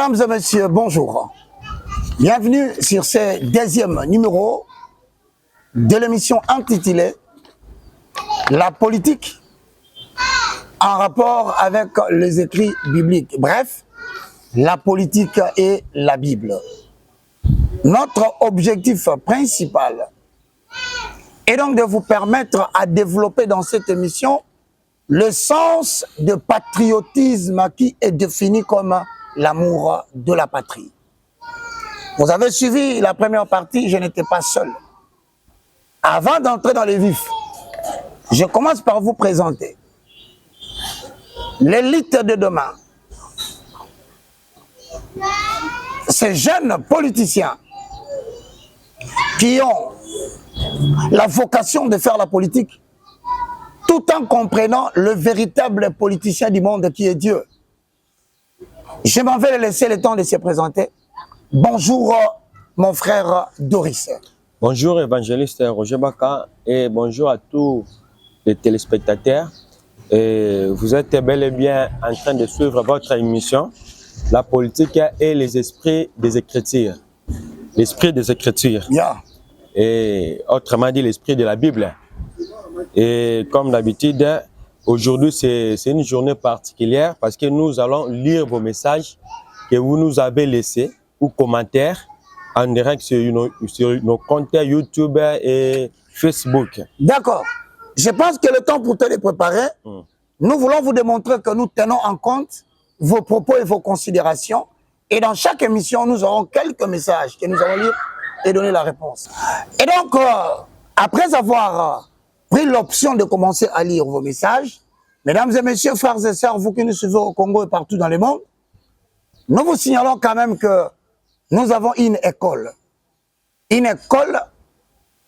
Mesdames et messieurs, bonjour. Bienvenue sur ce deuxième numéro de l'émission intitulée La politique en rapport avec les écrits bibliques. Bref, la politique et la Bible. Notre objectif principal est donc de vous permettre à développer dans cette émission le sens de patriotisme qui est défini comme l'amour de la patrie. Vous avez suivi la première partie, je n'étais pas seul. Avant d'entrer dans le vif, je commence par vous présenter l'élite de demain. Ces jeunes politiciens qui ont la vocation de faire la politique tout en comprenant le véritable politicien du monde qui est Dieu. Je m'en vais laisser le temps de se présenter. Bonjour mon frère Doris. Bonjour évangéliste Roger Baka et bonjour à tous les téléspectateurs. Et vous êtes bel et bien en train de suivre votre émission, La politique et les esprits des Écritures. L'esprit des Écritures. Yeah. Et autrement dit, l'esprit de la Bible. Et comme d'habitude, aujourd'hui c'est une journée particulière parce que nous allons lire vos messages que vous nous avez laissés ou commentaires en direct sur nos comptes YouTube et Facebook. D'accord. Je pense que le temps pour te les préparer, nous voulons vous démontrer que nous tenons en compte vos propos et vos considérations. Et dans chaque émission, nous aurons quelques messages que nous allons lire et donner la réponse. Et donc, après avoir pris l'option de commencer à lire vos messages, mesdames et messieurs, frères et sœurs, vous qui nous suivez au Congo et partout dans le monde, nous vous signalons quand même que nous avons une école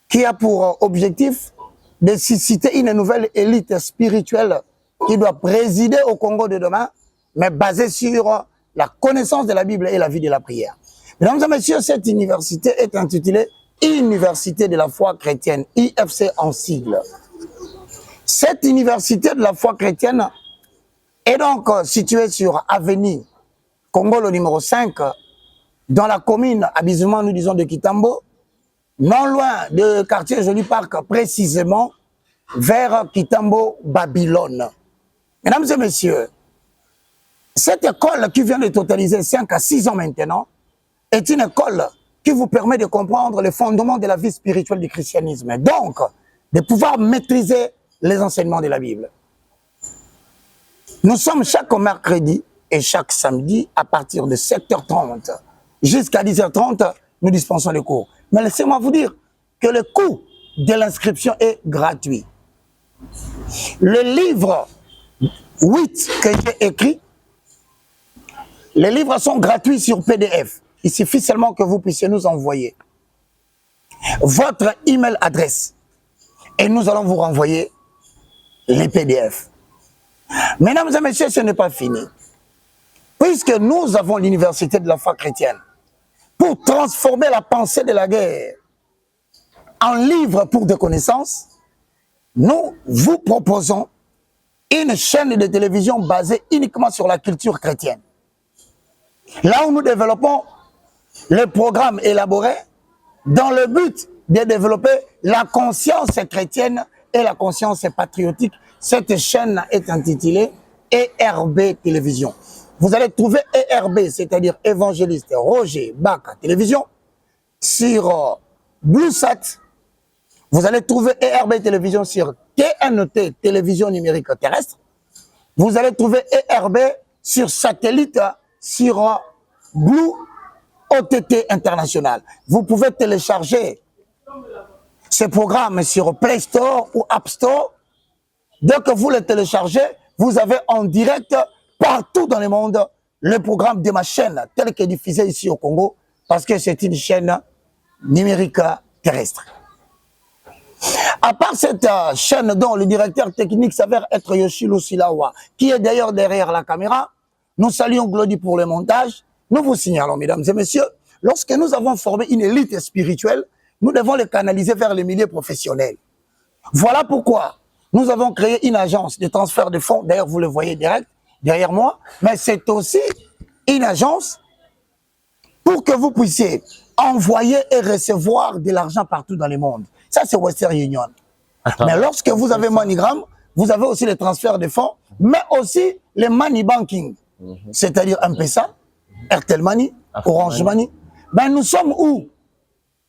qui a pour objectif de susciter une nouvelle élite spirituelle qui doit présider au Congo de demain, mais basée sur la connaissance de la Bible et la vie de la prière. Mesdames et messieurs, cette université est intitulée Université de la foi chrétienne, IFC en sigle. Cette université de la foi chrétienne est donc située sur avenue Congolo numéro 5, dans la commune, habilement, nous disons, de Kitambo, non loin de quartier Joli Parc, précisément vers Kitambo, Babylone. Mesdames et messieurs, cette école qui vient de totaliser 5 à 6 ans maintenant est une école qui vous permet de comprendre les fondements de la vie spirituelle du christianisme, donc de pouvoir maîtriser les enseignements de la Bible. Nous sommes chaque mercredi et chaque samedi à partir de 7h30 jusqu'à 10h30, nous dispensons les cours. Mais laissez-moi vous dire que le coût de l'inscription est gratuit. Le livre 8 que j'ai écrit, les livres sont gratuits sur PDF. Il suffit seulement que vous puissiez nous envoyer votre email adresse et nous allons vous renvoyer les PDF. Mesdames et messieurs, ce n'est pas fini. Puisque nous avons l'université de la foi chrétienne, pour transformer la pensée de la guerre en livre pour des connaissances, nous vous proposons une chaîne de télévision basée uniquement sur la culture chrétienne. Là où nous développons le programme élaboré dans le but de développer la conscience chrétienne et la conscience patriotique. Cette chaîne est intitulée ERB Télévision. Vous allez trouver ERB, c'est-à-dire évangéliste Roger Baka Télévision, sur BlueSat. Vous allez trouver ERB Télévision sur TNT, Télévision numérique terrestre. Vous allez trouver ERB sur satellite, sur Blue OTT International. Vous pouvez télécharger ce programme sur Play Store ou App Store. Dès que vous le téléchargez, vous avez en direct partout dans le monde le programme de ma chaîne tel que diffusé ici au Congo parce que c'est une chaîne numérique terrestre. À part cette chaîne dont le directeur technique s'avère être Yoshilo Silawa, qui est d'ailleurs derrière la caméra, nous saluons Glody pour le montage. Nous vous signalons, mesdames et messieurs, lorsque nous avons formé une élite spirituelle, nous devons les canaliser vers les milieux professionnels. Voilà pourquoi nous avons créé une agence de transfert de fonds. D'ailleurs, vous le voyez direct derrière moi, mais c'est aussi une agence pour que vous puissiez envoyer et recevoir de l'argent partout dans le monde. Ça, c'est Western Union. Mais lorsque vous avez MoneyGram, vous avez aussi les transferts de fonds, mais aussi les money banking, c'est-à-dire M-Pesa, Airtel Money, Orange Money. Ben, nous sommes où?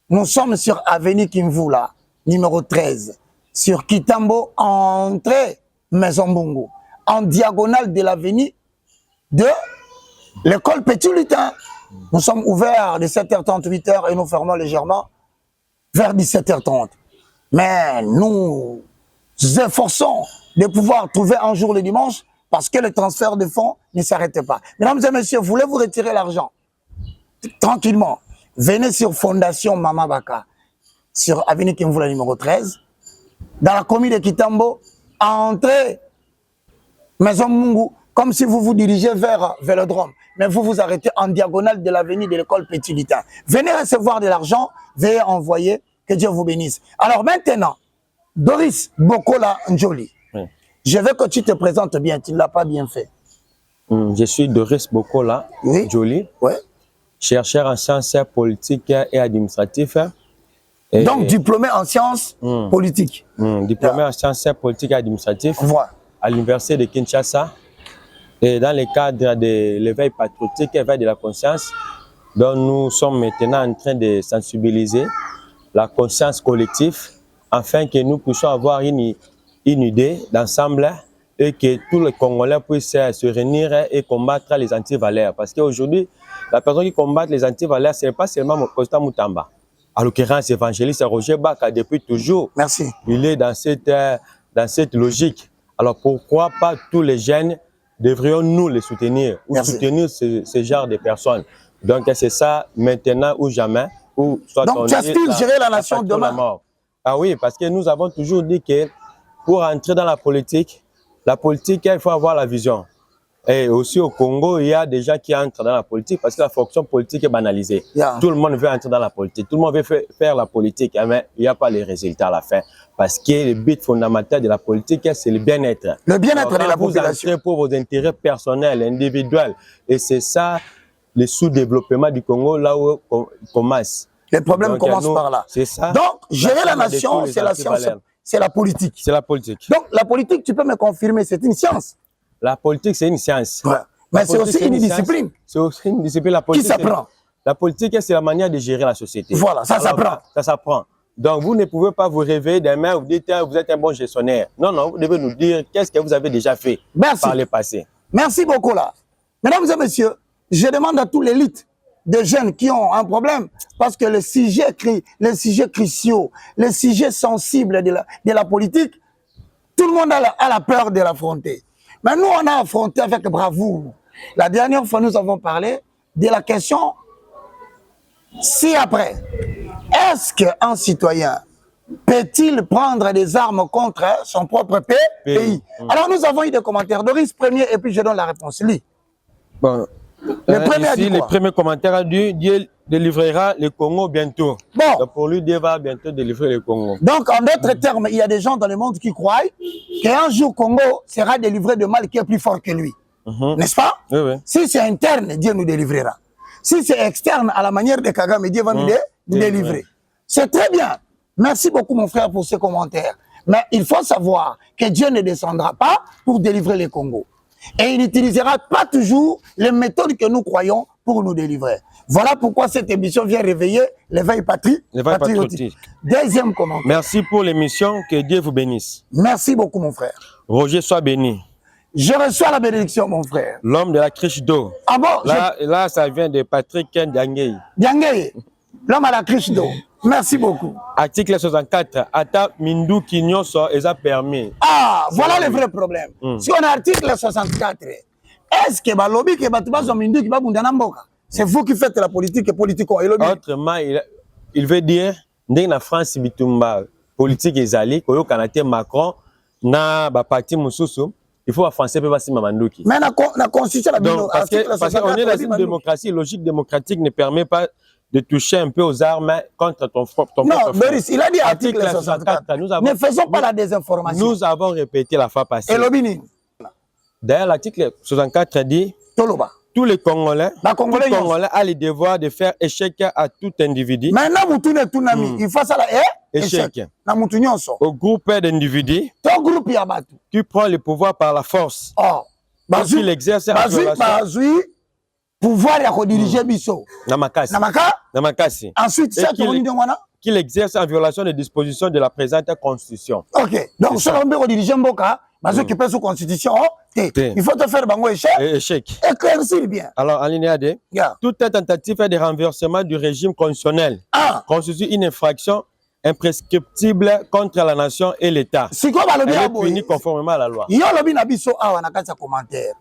Nous sommes sur Avenue Kimvula, numéro 13, sur Kitambo, entrée Maison Bongo, en diagonale de l'avenue de l'école Petit Lutin. Nous sommes ouverts de 7h30, 8h et nous fermons légèrement vers 17h30. Mais nous efforçons de pouvoir trouver un jour le dimanche parce que le transfert de fonds ne s'arrête pas. Mesdames et messieurs, voulez-vous retirer l'argent tranquillement? Venez sur Fondation Mama Baka, sur Avenue Kimvula numéro 13, dans la commune de Kitambo, à entrée Maison Mungu, comme si vous vous dirigez vers Vélodrome, mais vous vous arrêtez en diagonale de l'avenue de l'école Petit Lutin. Venez recevoir de l'argent, veuillez envoyer, que Dieu vous bénisse. Alors maintenant, Doris Bokola Njoli, je veux que tu te présentes bien, tu ne l'as pas bien fait. Je suis Doris Bokola Njoli, chercheur en sciences politiques et administratives. Donc diplômé en sciences politiques. Diplômé en sciences politiques et administratives à l'université de Kinshasa. Et dans le cadre de l'éveil patriotique et l'éveil de la conscience, dont nous sommes maintenant en train de sensibiliser la conscience collective afin que nous puissions avoir une idée d'ensemble et que tous les Congolais puissent se réunir et combattre les antivaleurs. Parce qu'aujourd'hui, la personne qui combat les antivaleurs, ce n'est pas seulement Costa Moutamba. À l'occurrence, évangéliste Roger Baka, depuis toujours, il est dans cette logique. Alors pourquoi pas tous les jeunes devrions-nous les soutenir ou soutenir ce genre de personnes? Donc c'est ça maintenant ou jamais. Ou soit donc tu aspires gérer la nation demain. Ah oui, parce que nous avons toujours dit que pour entrer dans la politique, il faut avoir la vision. Et aussi au Congo, il y a des gens qui entrent dans la politique parce que la fonction politique est banalisée. Tout le monde veut entrer dans la politique, tout le monde veut faire la politique, mais il n'y a pas les résultats à la fin. Parce que le but fondamental de la politique, c'est le bien-être. Le bien-être de la population. Vous entrez pour vos intérêts personnels, individuels. Et c'est ça, le sous-développement du Congo, là où on commence. Les problèmes commencent par là. C'est ça. Donc, gérer la nation, c'est la science, c'est la politique. C'est la politique. Donc, la politique, tu peux me confirmer, c'est une science. La politique, c'est une science. Mais c'est aussi une discipline. C'est aussi une discipline. Qui s'apprend. La politique, c'est la manière de gérer la société. Voilà, ça s'apprend. Ça s'apprend. Donc, vous ne pouvez pas vous réveiller demain et vous dites vous êtes un bon gestionnaire. Non, non, vous devez nous dire qu'est-ce que vous avez déjà fait par le passé. Merci beaucoup là. Mesdames et messieurs, je demande à tous l'élite de jeunes qui ont un problème parce que les sujets cruciaux, les sujets sensibles de la politique, tout le monde a la peur de l'affronter. Mais nous, on a affronté avec bravoure. La dernière fois, nous avons parlé de la question si après, est-ce qu'un citoyen peut-il prendre des armes contre son propre pays? Alors, nous avons eu des commentaires. Doris, premier, et puis je donne la réponse. Lis. Bon. Le premier commentaire a dit Dieu délivrera le Congo bientôt. Bon. Donc pour lui, Dieu va bientôt délivrer le Congo. Donc, en d'autres termes, il y a des gens dans le monde qui croient qu'un jour, Congo sera délivré de mal qui est plus fort que lui. N'est-ce pas? Oui. Si c'est interne, Dieu nous délivrera. Si c'est externe, à la manière de Kagame, Dieu va nous délivrer. C'est très bien. Merci beaucoup, mon frère, pour ce commentaire. Mais il faut savoir que Dieu ne descendra pas pour délivrer le Congo. Et il n'utilisera pas toujours les méthodes que nous croyons pour nous délivrer. Voilà pourquoi cette émission vient réveiller l'éveil patriotique. Deuxième commentaire. Merci pour l'émission, que Dieu vous bénisse. Merci beaucoup, mon frère. Roger, sois béni. Je reçois la bénédiction, mon frère. L'homme de la criche d'eau. Ah bon? Là, ça vient de Patrick Diangay. Diangay, l'homme à la criche d'eau. Merci beaucoup. Article 64. Ata Mindou Kinyoso est permis. Ah, voilà le vrai problème. Si on a article 64, est-ce que lobby que Batouba Mindou qui va Bundanamboka? C'est vous qui faites la politique et politique. Autrement, il veut dire, dans la France, bitumba politique ezali, koyo Canada Macron, na ba parti mususu, il faut français peut passer Mamandouki. Mais la constitution parce qu'on est dans une démocratie, logique démocratique ne permet pas de toucher un peu aux armes contre ton propre Non, Boris, il a dit article 64. Ne faisons pas la désinformation. Nous avons répété la fois passée. Et l'obini. D'ailleurs, l'article 64 dit tous les Congolais, Tout Congolais a le devoir de faire échec à tout individu. Maintenant, il faut ça échec. Au groupe d'individus qui prend le pouvoir par la force. Qu'il exerce en violation. Pouvoir de diriger biso. Namakasi. Ensuite, qu'il exerce en violation des dispositions de la présente constitution. Ok. Donc, si on veut diriger Mboka, qui peut sous constitution, il faut te faire bango échec. Éclaircir bien. Alors, alinéa D, toute tentative de renversement du régime constitutionnel constitue une infraction imprescriptible contre la nation et l'État. Elle est punie conformément à la loi. Il y a un commentaire.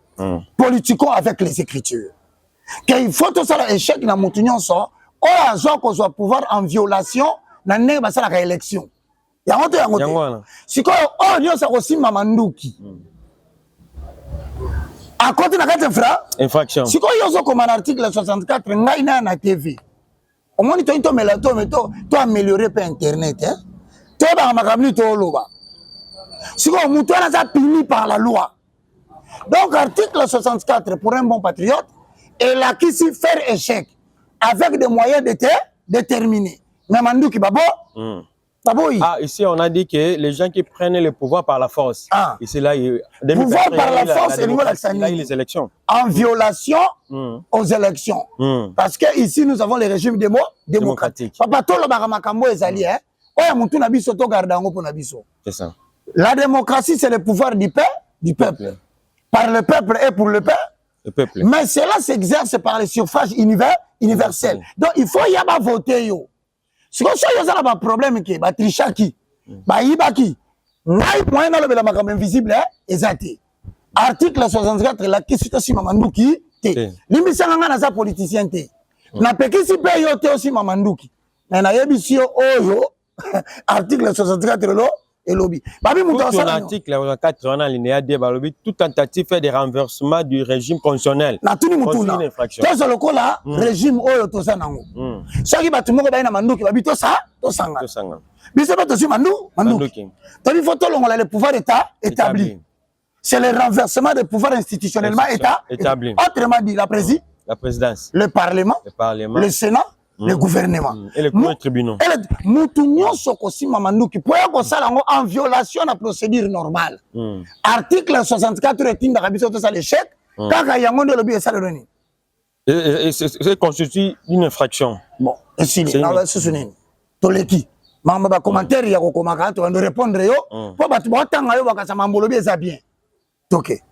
Politiquons avec les écritures. Il faut tout ça échec dans mon union ça. On a besoin qu'on soit pouvoir en violation dans la élection. Il y a un autre. Si quoi on y a aussi Mamandouki. À côté de la infraction. Si quoi il y a comme un article 64 ngaina na TV. Au moins tu as amélioré par internet hein. Tu vas makamni to loba. Si quoi on a puni par la loi. Donc article 64 pour un bon patriote et là qui s'y faire échec avec des moyens déterminés. Mais Mandouki babo. Ici on a dit que les gens qui prennent le pouvoir par la force. Ici là, pouvoir par la force et les élections. En violation aux élections. Parce que ici nous avons les régimes démocratiques. Papa tolo baramakambo ezali hein. Oya mutu na biso to gardango pour na biso. C'est ça. La démocratie c'est le pouvoir du peuple. Par le peuple et pour le peuple. Mais cela s'exerce par le suffrage universel. Donc il faut y avoir voté yo. Si on a un problème qui est trichaki, ibaki, nai point dans le makam invisible exact. Article 64 la question si Mamandouki té. Limisanga na za politicien té. Na pekisi pe yo té aussi Mamandouki. Na yebisio oyo article 64 lo et lobby. Babi muta ça. L'article 80 alinéa D balobi toute tentative de renversement du régime constitutionnel. Na tuni mutuna. Tozo lokola régime oyo to sanango. Soki batu moko ba na Manduki babi to sanga. Biso ba to si Manduki. Toni photo longola le pouvoir état établi. C'est le renversement des pouvoirs institutionnellement établi. Autrement dit la présidence, le parlement, le Sénat, le gouvernement et les cours tribunaux. Moutounion sokosi Mamandouki pour en violation de la procédure normale. Article 64 est une de ça l'échec. Kaka yango de lobby et ça le reni. Et c'est constitue une infraction. Bon, et si c'est toleki. Mamba ba commentaire ya ko komaka to ndo répondre yo po batu ba tanga yo bakasa mambo lobby ça bien. OK.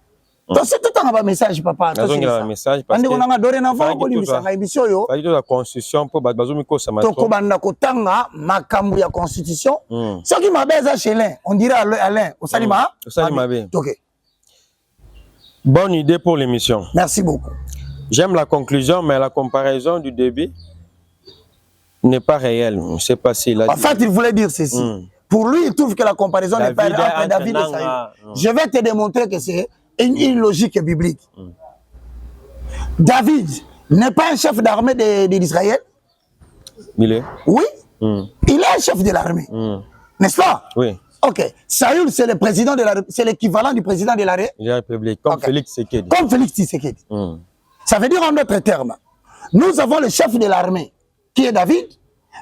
Donc c'est tout un message papa. Un message parce que on a dorénavant ko limisanga émission yo. Pas la constitution pour bazomi ko sama. To ko banda ko tanga makambu ya constitution. Ce qui m'a beza chelin, on dirait Alain, au salima. Au salima bien. OK. Bonne idée pour l'émission. Merci beaucoup. J'aime la conclusion mais la comparaison du début n'est pas réelle. Je sais pas si en fait, il voulait dire ceci. Pour lui, il trouve que la comparaison n'est pas réelle entre David et Saül. Je vais te démontrer que c'est une logique biblique. David n'est pas un chef d'armée d'Israël. Il est. Oui. Il est un chef de l'armée. N'est-ce pas? Oui. Ok. Saül, c'est le président c'est l'équivalent du président de la République, comme Félix Tshisekedi. Comme Félix Tshisekedi. Ça veut dire en d'autres termes, nous avons le chef de l'armée qui est David,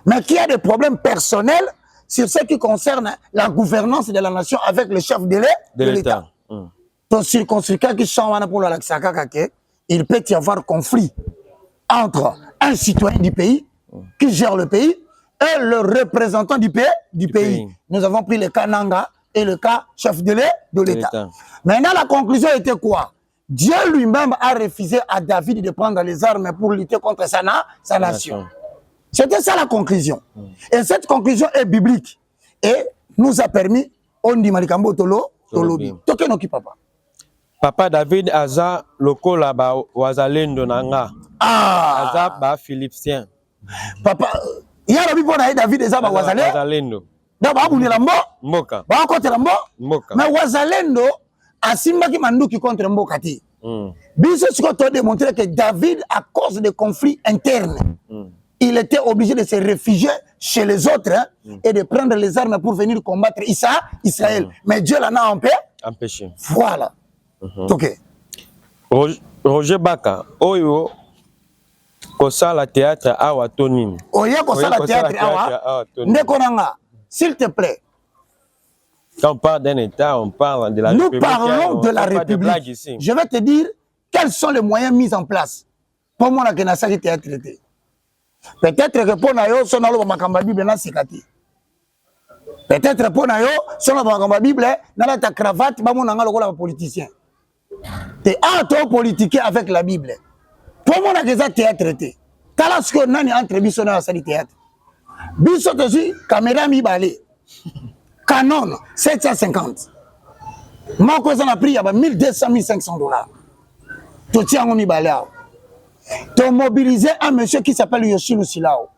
mais qui a des problèmes personnels sur ce qui concerne la gouvernance de la nation avec le chef de l'État. Donc, circonscription qui change pour il peut y avoir conflit entre un citoyen du pays qui gère le pays et le représentant du pays. Nous avons pris le cas Nanga et le cas chef de l'État. Maintenant, la conclusion était quoi? Dieu lui-même a refusé à David de prendre les armes pour lutter contre sa nation. C'était ça la conclusion. Et cette conclusion est biblique. Et nous a permis, on dit Malikambo Tolobi. Tokenoki papa. Papa David Aza lokola ba wazalendo nanga. Aza ba philipsien. Papa, il y a le pour David Aza ba wazalendo. D'abord, vous n'êtes pas Mboka. Ba contre Mboka. Mais wazalendo asimba ki manduki contre Mboka ti. Biso ce qu'on démontrer que David, à cause des conflits internes, il était obligé de se réfugier chez les autres et de prendre les armes pour venir combattre Israël. Mais Dieu l'en a empêché. Empêché. Voilà. OK. Roger Baka, oyo kosala théâtre awa tonini. Oye kosala théâtre awa ndekonanga, s'il te plaît. Quand on parle d'un État, on parle de la Nous République. parlons de la République. Ici. Je vais te dire quels sont les moyens mis en place pour moi que na sali théâtre. Peut-être que pour nayo son alo makamba Bible na sikati. Peut-être pour nayo son alo makamba Bible na ta cravate ba monanga lokola politicien. T'es auto politique avec la Bible. Pour moi que ça théâtre té. Kala ce que nani entre biso na sali théâtre. Biso aussi caméra mi balé. Canon 750. Moi, quand on a pris, il y a 1200, 1500 $. Tu tiens un mibalao. Tu as mobilisé un monsieur qui s'appelle Yoshino Silao.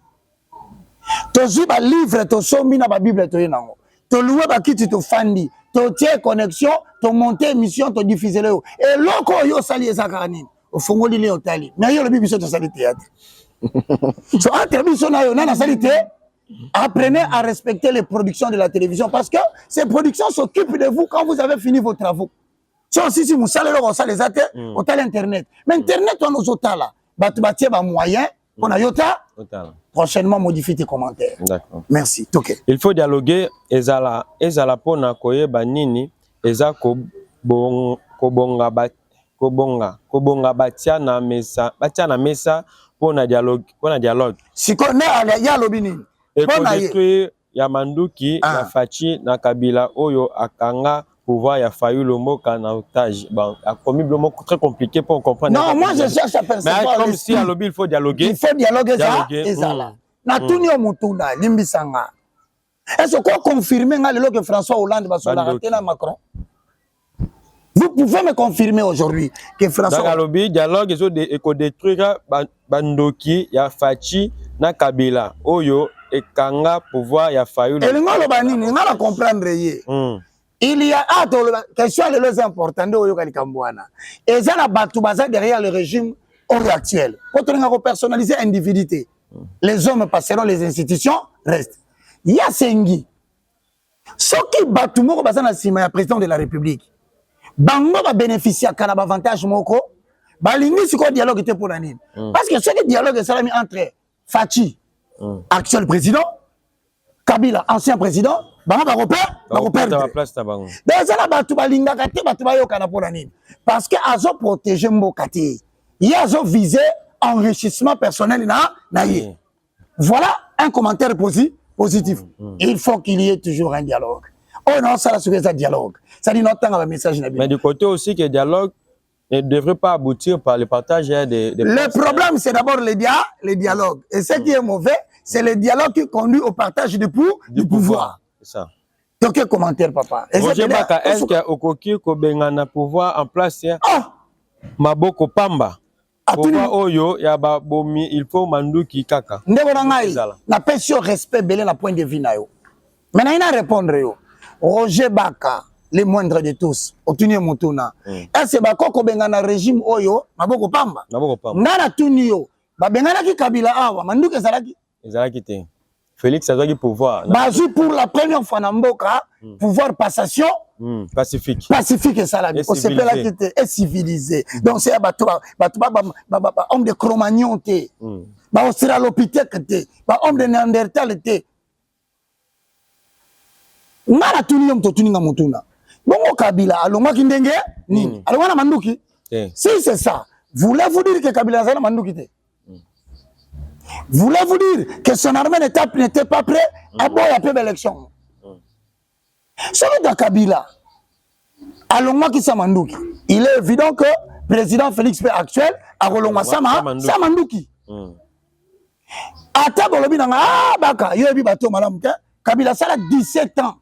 Tu as joué un livre, tu as soumis la Bible. Tu as loué un kit, tu as fandi. Tu as tiré connexion, tu as monté émission, tu as diffusé. Et là, quand tu as sali les acaranines, au fond, tu as sali. Mais il y a le Bible, tu as sali théâtre. Tu as sali théâtre. Apprenez à respecter les productions de la télévision parce que ces productions s'occupent de vous quand vous avez fini vos travaux. Si vous savez, on a les athées, on a l'Internet. Mais Internet, on a nos autres là. Tu as des moyens, on a yota. Prochainement, modifie tes commentaires. D'accord. Merci. Okay. Il faut dialoguer. Ezala pona koye banini. Eza kobonga batia na mesa pona dialogue. Si connaît à ya lobini. Et pour détruire Yamanduki, ya Fachi, na Kabila, Oyo, Akanga, pouvoir, ya Fayulu, Moka, na otage. Bon, a commis le mot très compliqué pour comprendre. Non, moi je cherche à percevoir. Mais comme si à lobby, il faut dialoguer. Il faut dialoguer ça et ça là. Na tuni o mutuna, limbisanga. Est-ce qu'on confirme que François Hollande va se l'arrêter là Macron? Vous pouvez me confirmer aujourd'hui que François Hollande. Dans le lobby, dialogue, il faut détruire Bandoki, ya Fachi, na Kabila, Oyo, et Kanga pouvoir ya Fayulu. Et le ngala comprendre yé. Il y a question les plus importantes de Oyo Kalikambouana. Et ça la batoubaza derrière le régime actuel. Quand on a personnalisé individualité, les hommes passeront, les institutions restent. Il y a Sengi. Ce qui batoumo bazana sima président de la République. Bango va bénéficier à Kanaba avantage moko. Balingi si quoi dialogue était pour l'année. Parce que ce dialogue est salami entre Fachi, actuel président, Kabila, ancien président, parce que azo protéger Mbokati. Il y a visé enrichissement personnel. Voilà un commentaire positif. Il faut qu'il y ait toujours un dialogue. Oh non, ça c'est un dialogue. Ça dit notre temps un message. Mais du côté aussi que le dialogue ne devrait pas aboutir par le partage des le problème, c'est d'abord le dialogue. Et ce qui est mauvais, c'est le dialogue qui conduit au partage du pouvoir. C'est ça. Donc, quel commentaire, papa? Roger Baka, est-ce qu'il y a Okoki Kobengana pouvoir en place? Maboko Pamba. Pouvoir Oyo, Yababomi, il faut Manduki Kaka. Na passion respect belé na point de vue na yo. Mais na ina répondre yo. Roger Baka, les moindres de tous, Otunye Mutuna. Est-ce que Kobengana régime Oyo, Maboko Pamba? Maboko Pamba. Nana Tunio, Babengana ki Kabila awa, Manduki Zalaki. Zalaki te. Félix a eu pouvoir. Bazu pour la première fois dans Mboka, pouvoir passation pacifique. Pacifique et salami. On s'appelle là qui est civilisé. Donc c'est homme de Cro-Magnon té. Ba Australopithèque té. Ba homme de Néandertal té. Mara tuniyom to tuninga mutuna. Bongo Kabila alongwa kindenge nini? Alongwa na Manduki? Si c'est ça, voulez-vous dire que Kabila zana Manduki té? Voulez-vous dire que son armée n'était pas prêt à boire la première élection? Celui de Kabila, Alongwa qui Samandouki, il est évident que le président Félix P. actuel a Rolongwa Samandouki. Ata Bolobi Nanga, Baka, Yobi Bato Malamke, Kabila Sala 17 ans.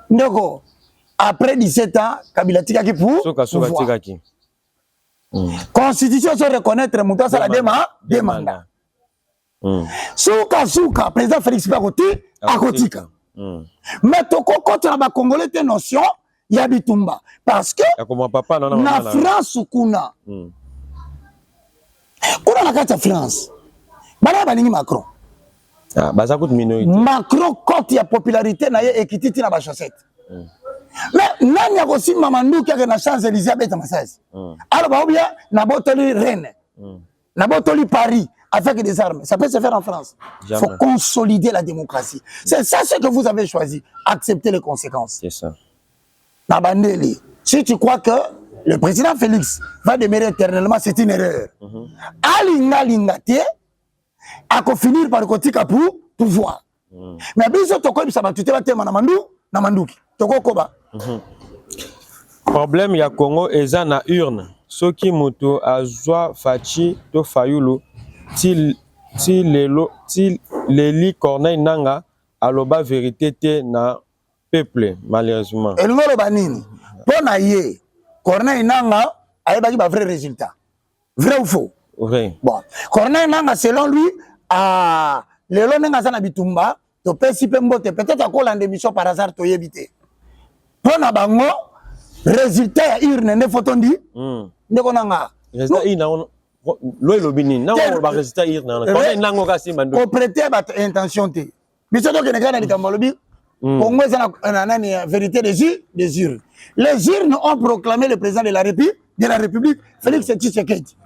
Donc, après 17 ans, Kabila Tikaki pour pouvoir. Constitution se reconnaître Mouta Sala demanda. Souka, président Félix Bagoti, Akotika. Mais toko contre la Congolais te notion, il y a Bitumba. Parce que na France kuna. Kuna la carte France. Bala balingi Macron. Ah, baza coûte minorité. Macron compte la popularité na ye ekititi na ba chaussette. Mais nani a aussi Mamandou qui a une chance Elisabeth Massas. Alors, bien, Nabotoli Rennes, Nabotoli Paris, avec des armes. Ça peut se faire en France. Il faut consolider la démocratie. C'est ça ce que vous avez choisi. Accepter les conséquences. C'est ça. Nabandeli, si tu crois que le président Félix va demeurer éternellement, c'est une erreur. Alinga lingate, à finir par le côté pour pouvoir. Mais bien sûr, tu vas te battre na Mandouki. Problème ya Congo eza na urne. Soki moto azwa fachi to fayulu ti leli Corneille Nanga aloba vérité te na peuple malheureusement. Et ngolo banini pona ye Corneille Nanga ayebaki ba vrai résultat. Vrai ou faux? Vrai. Bon, Corneille Nanga selon lui le longa za na bitumba to pesi pembote peut-être à quoi l'émission par hasard to yebité. Pona bango résultat ya urne ne fotondi ndeko nanga. Résultat ina lo elobini na ba résultat urne na Corneille Nanga ka simba ndo. Ko prêter ba intention te. Biso to ke ngana likambalobi Congo za na vérité des urnes. Les urnes ont proclamé le président de la République, Félix Tshisekedi.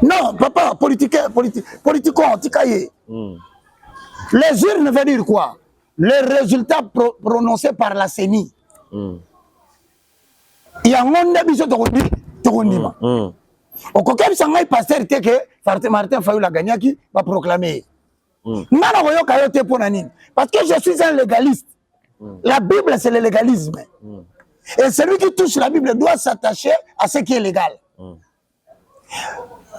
Non, papa, politiquons, tikaye. Les urnes veut dire quoi? Les résultats prononcés par la CENI. Il y a un monde biso tokondima. Au kokem sangai pasteur te que Martin Fayulu Ganyaki va proclamer. Nana voyo kayote pour nanine. Parce que je suis un légaliste. La Bible c'est le légalisme. Et celui qui touche la Bible doit s'attacher à ce qui est légal.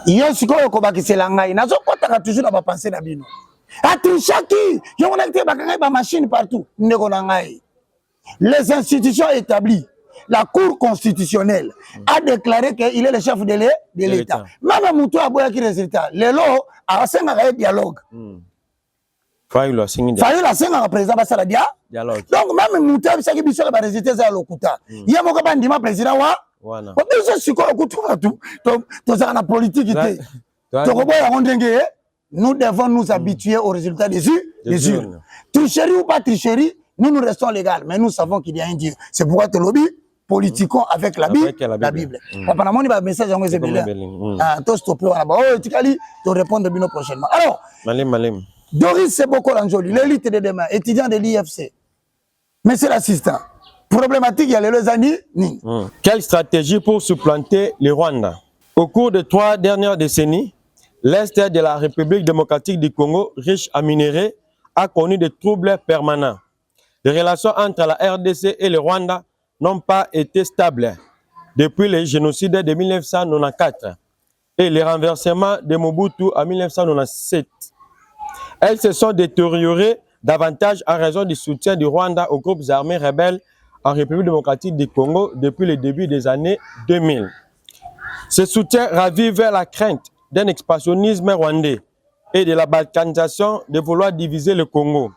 Yo sikoyo ko bakisela ngai nazo kotaka toujours na ba penser na bino. Atrichaki, yo on a été bakanga ba machine partout. Ndeko na ngai. Les institutions établies, la Cour constitutionnelle a déclaré qu'il est le chef de l'État. Même Moutou a boya ki résultat. Lelo a senga ka dialogue. Fayulu a senga ka président ba sala dialogue. Donc même Moutou a saki biso ba résultat za lokuta. Yemo ka bandima président wa wana. Ko biso sikoyo kutuba tout. To za na politique té. To ko boya ondenge. Nous devons nous habituer aux résultats des urnes. Tricherie ou pas tricherie, nous restons légaux, mais nous savons qu'il y a un Dieu. C'est pourquoi tu lobby politiquons avec la Bible. Papa namoni ba message yango ezebele. To stopper wana ba oh tikali to répondre bino prochainement. Alors, Malem. Doris Seboko Lanjoli, l'élite de demain, étudiant de l'IFC. Monsieur l'assistant, problématique il y a les années. Quelle stratégie pour supplanter le Rwanda? Au cours des 3 dernières décennies, l'Est de la République démocratique du Congo, riche en minerais, a connu des troubles permanents. Les relations entre la RDC et le Rwanda n'ont pas été stables depuis le génocide de 1994 et le renversement de Mobutu en 1997. Elles se sont détériorées davantage en raison du soutien du Rwanda aux groupes armés rebelles en République démocratique du Congo depuis le début des années 2000. Ce soutien ravive la crainte d'un expansionnisme rwandais et de la balkanisation de vouloir diviser le Congo.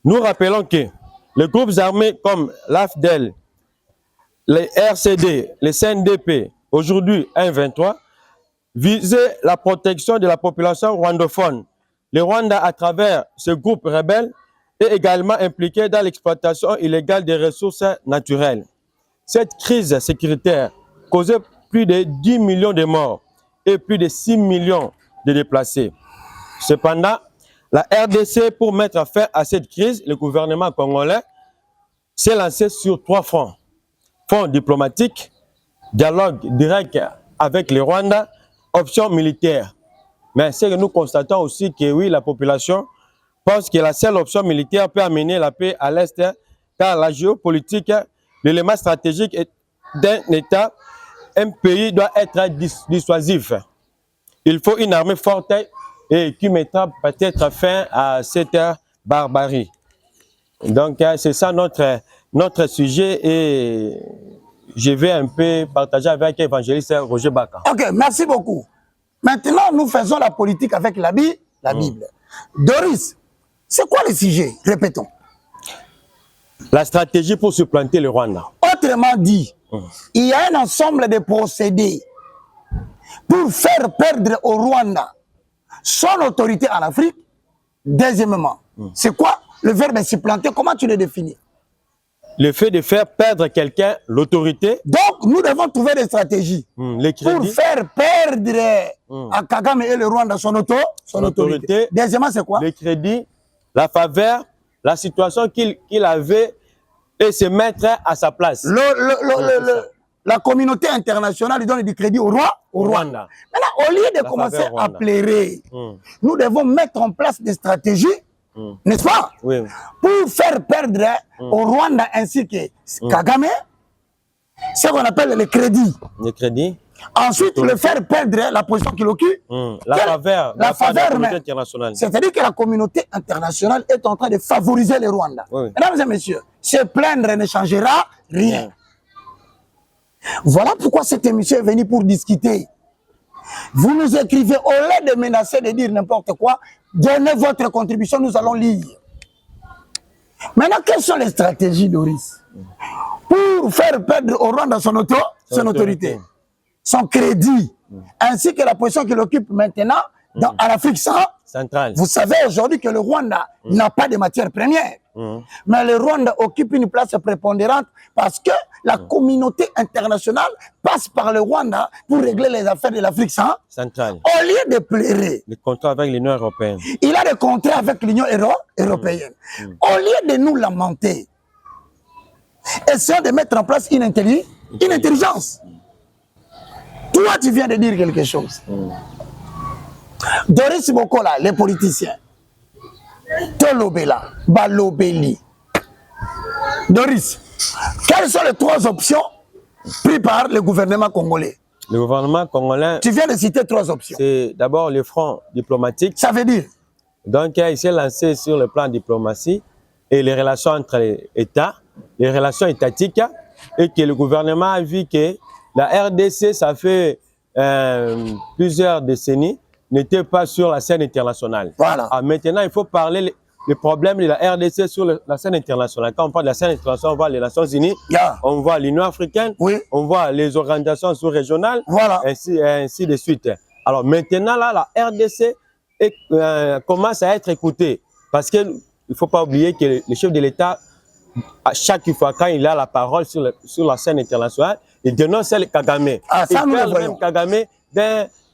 Nous rappelons que les groupes armés comme l'AFDEL, les RCD, les CNDP, aujourd'hui M23, visaient la protection de la population rwandophone. Le Rwanda, à travers ce groupe rebelle, est également impliqué dans l'exploitation illégale des ressources naturelles. Cette crise sécuritaire causait plus de 10 millions de morts et plus de 6 millions de déplacés. Cependant, la RDC, pour mettre fin à cette crise, le gouvernement congolais s'est lancé sur 3 fronts. Front diplomatique, dialogue direct avec le Rwanda, option militaire. Mais c'est que nous constatons aussi que oui, la population pense que la seule option militaire peut amener la paix à l'Est, car la géopolitique, l'élément stratégique d'un État, un pays doit être dissuasif. Il faut une armée forte et qui mettra peut-être fin à cette barbarie. Donc c'est ça notre sujet et je vais un peu partager avec l'évangéliste Roger Baka. Ok, merci beaucoup. Maintenant, nous faisons la politique avec la Bible. Doris, c'est quoi le sujet? Répétons. La stratégie pour supplanter le Rwanda. Autrement dit, il y a un ensemble de procédés pour faire perdre au Rwanda son autorité en Afrique. Deuxièmement, c'est quoi le verbe supplanter? Comment tu le définis? Le fait de faire perdre quelqu'un l'autorité. Donc, nous devons trouver des stratégies pour faire perdre à Kagame et le Rwanda son autorité. Deuxièmement, c'est quoi? Le crédit, la faveur, la situation qu'il avait et se mettre à sa place. La communauté internationale lui donne du crédit au Rwanda. Maintenant, au lieu de commencer à plairer, nous devons mettre en place des stratégies, n'est-ce pas? Oui. Pour faire perdre au Rwanda ainsi que Kagame ce qu'on appelle le crédit. Le crédit. Ensuite, le faire perdre la position qu'il occupe. La faveur de la communauté internationale. C'est-à-dire que la communauté internationale est en train de favoriser le Rwanda. Oui. Mesdames et messieurs, se plaindre ne changera rien. Voilà pourquoi cette émission est venue pour discuter. Vous nous écrivez, au lieu de menacer, de dire n'importe quoi, donnez votre contribution, nous allons lire. Maintenant, quelles sont les stratégies, Doris, pour faire perdre au Rwanda son autorité, son crédit, ainsi que la position qu'il occupe maintenant à l'Afrique centrale? Vous savez aujourd'hui que le Rwanda n'a pas de matières premières. Mais le Rwanda occupe une place prépondérante parce que la communauté internationale passe par le Rwanda pour régler les affaires de l'Afrique centrale. Au lieu de plairer, des contrats avec l'Union européenne. Il a des contrats avec l'Union européenne. Au lieu de nous lamenter, essayons de mettre en place une intelligence. Toi, tu viens de dire quelque chose. Doris Bokola, les politiciens. Tolobela, Balobeli. Doris, quelles sont les 3 options prises par le gouvernement congolais? Le gouvernement congolais. Tu viens de citer 3 options. C'est d'abord le front diplomatique. Ça veut dire? Donc, il s'est lancé sur le plan diplomatie et les relations entre les États, les relations étatiques, et que le gouvernement a vu que la RDC, ça fait plusieurs décennies, n'était pas sur la scène internationale. Voilà. Maintenant, il faut parler les problèmes de la RDC sur la scène internationale. Quand on parle de la scène internationale, on voit les Nations Unies, on voit l'Union africaine, on voit les organisations sous-régionales, ainsi de suite. Alors maintenant, là, la RDC commence à être écoutée. Parce qu'il ne faut pas oublier que le chef de l'État, à chaque fois quand il a la parole sur la scène internationale, il dénonce le Kagame. Il parle même Kagame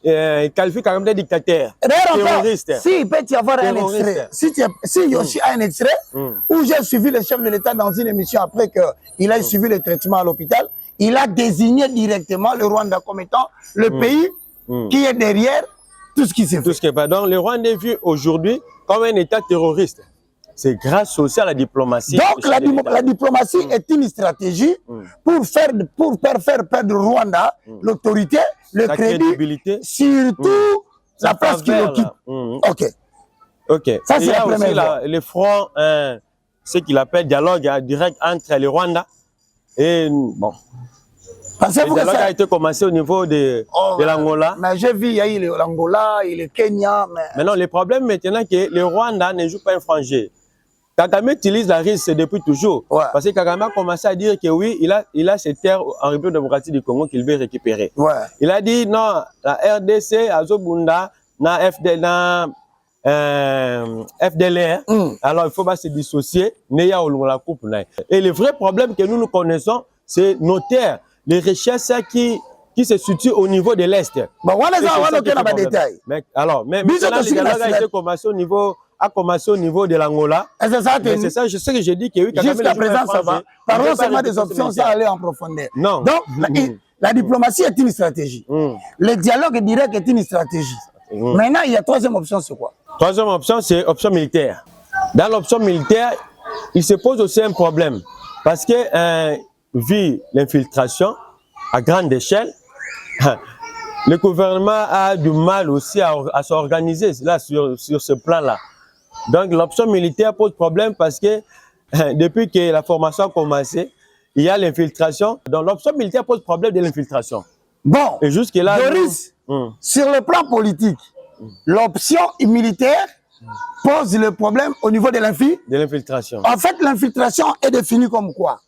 il qualifie Kagame d'un dictateur, terroriste. Si il peut y avoir un extrait, si Yoshi a un extrait, où j'ai suivi le chef de l'État dans une émission après qu'il a suivi le traitement à l'hôpital, il a désigné directement le Rwanda comme étant le pays qui est derrière tout ce qui s'est fait. Donc le Rwanda est vu aujourd'hui comme un État terroriste. C'est grâce aussi à la diplomatie. Donc la diplomatie est une stratégie pour faire perdre au Rwanda l'autorité, le crédit, surtout la place qu'il occupe. Ok. Ça, c'est la première voie. Le front, ce qu'il appelle dialogue direct entre le Rwanda et bon. Le dialogue a été commencé au niveau de l'Angola. Mais j'ai vu, il y a eu l'Angola, il y a le Kenya. Mais non, le problème maintenant, c'est que le Rwanda ne joue pas un franc jeu. Kagame utilise la RIS depuis toujours. Parce que Kagame a commencé à dire que oui, il a ces terres en République démocratique du Congo qu'il veut récupérer. Il a dit non, la RDC, Azobunda, FDLR, alors il faut pas se dissocier. Et le vrai problème que nous connaissons, c'est nos terres, les richesses qui se situent au niveau de l'Est. Alors, mais maintenant, le dialogue a été commencé au niveau de l'Angola. C'est ça, je sais que j'ai dit que oui, jusqu'à présent, ça va. Parlons seulement des options, ça aller en profondeur. Non. Donc, la diplomatie est une stratégie. Le dialogue direct est une stratégie. Maintenant, il y a 3e option, c'est quoi? 3e option, c'est option militaire. Dans l'option militaire, il se pose aussi un problème. Parce que, vu l'infiltration à grande échelle, le gouvernement a du mal aussi à s'organiser là, sur ce plan-là. Donc l'option militaire pose problème parce que depuis que la formation a commencé, il y a l'infiltration. Donc l'option militaire pose problème de l'infiltration. Bon, et jusque-là, Doris, sur le plan politique, l'option militaire pose le problème au niveau de l'infiltration. En fait, l'infiltration est définie comme quoi?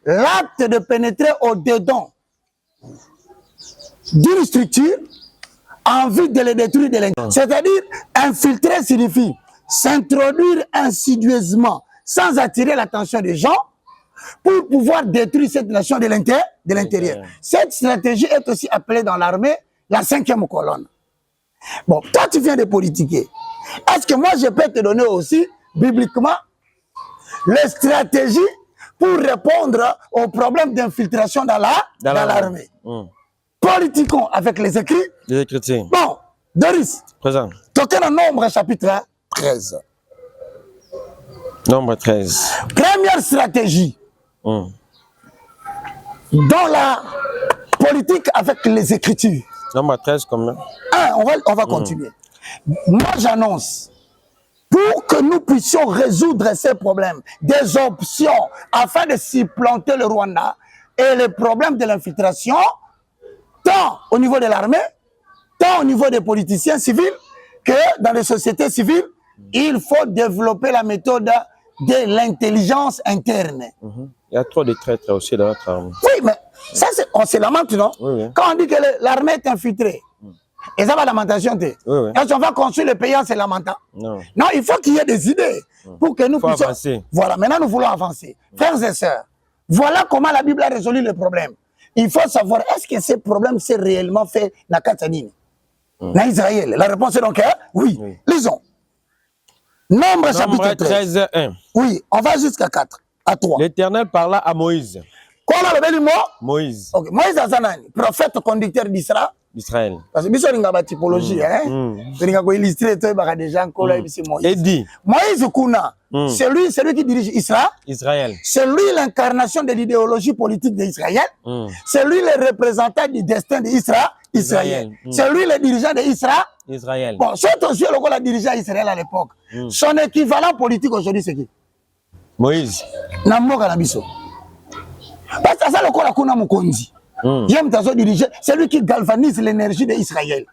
L'acte de pénétrer au-dedans d'une structure en vue de les détruire de l'intérieur. C'est-à-dire, infiltrer signifie s'introduire insidieusement sans attirer l'attention des gens pour pouvoir détruire cette nation de l'intérieur. Cette stratégie est aussi appelée dans l'armée la 5e colonne. Bon, toi tu viens de politiquer. Est-ce que moi je peux te donner aussi, bibliquement, les stratégies pour répondre aux problèmes d'infiltration dans l'armée? Politiquons avec les écrits. Les Écritures. Bon, Doris. Présent. Toquez dans Nombre chapitre 13. Nombre 13. Première stratégie dans la politique avec les Écritures. Nombre 13 combien? On va continuer. Moi j'annonce, pour que nous puissions résoudre ces problèmes, des options afin de supplanter le Rwanda et les problèmes de l'infiltration, tant au niveau de l'armée, tant au niveau des politiciens civils, que dans les sociétés civiles, il faut développer la méthode de l'intelligence interne. Il y a trop de traîtres aussi dans notre armée. Oui, mais ça, on se lamente, non? Oui. Quand on dit que l'armée est infiltrée, et ça va lamentation. Oui. Est-ce qu'on va construire le pays en se lamentant? Non. Non, il faut qu'il y ait des idées pour que nous puissions avancer. Voilà, maintenant nous voulons avancer. Frères et sœurs, voilà comment la Bible a résolu le problème. Il faut savoir, est-ce que ce problème s'est réellement fait dans Katanine, dans Israël? La réponse est donc oui. Lisons. Nombre chapitre 13. 1. Oui, on va jusqu'à 4, à 3. L'Éternel parla à Moïse. Quoi là le mot? Moïse. Ok, Moïse Azanani, prophète conducteur d'Israël. Israël. Parce que biso linga ba typologie linga ko illustrer toi ba des gens ko là c'est Moïse. Et dit Moïse kuna, c'est lui qui dirige Israël. C'est lui l'incarnation de l'idéologie politique d'Israël. C'est lui le représentant du destin d'Israël. C'est lui le dirigeant Israël. Bon, c'est aussi le dirigeant d'Israël à l'époque. Son équivalent politique aujourd'hui c'est qui? Moïse. Namoka na biso. Parce que ça le ko la kuna mukonzi. C'est lui qui galvanise l'énergie d'Israël.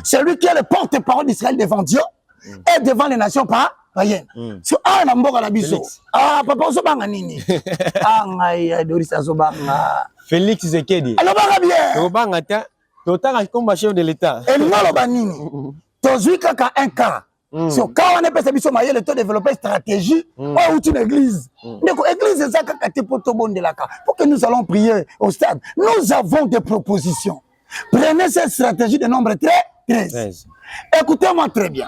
C'est lui qui est le porte-parole d'Israël devant Dieu et devant les nations païennes. Félix Zekedi. Alors, chef de l'État. Et nous, un cas. So, quand on est passé à le temps de développer une stratégie, ou une église. Donc, l'église, c'est ça pour que nous allons prier au stade. Nous avons des propositions. Prenez cette stratégie de nombre 13. Écoutez-moi très bien.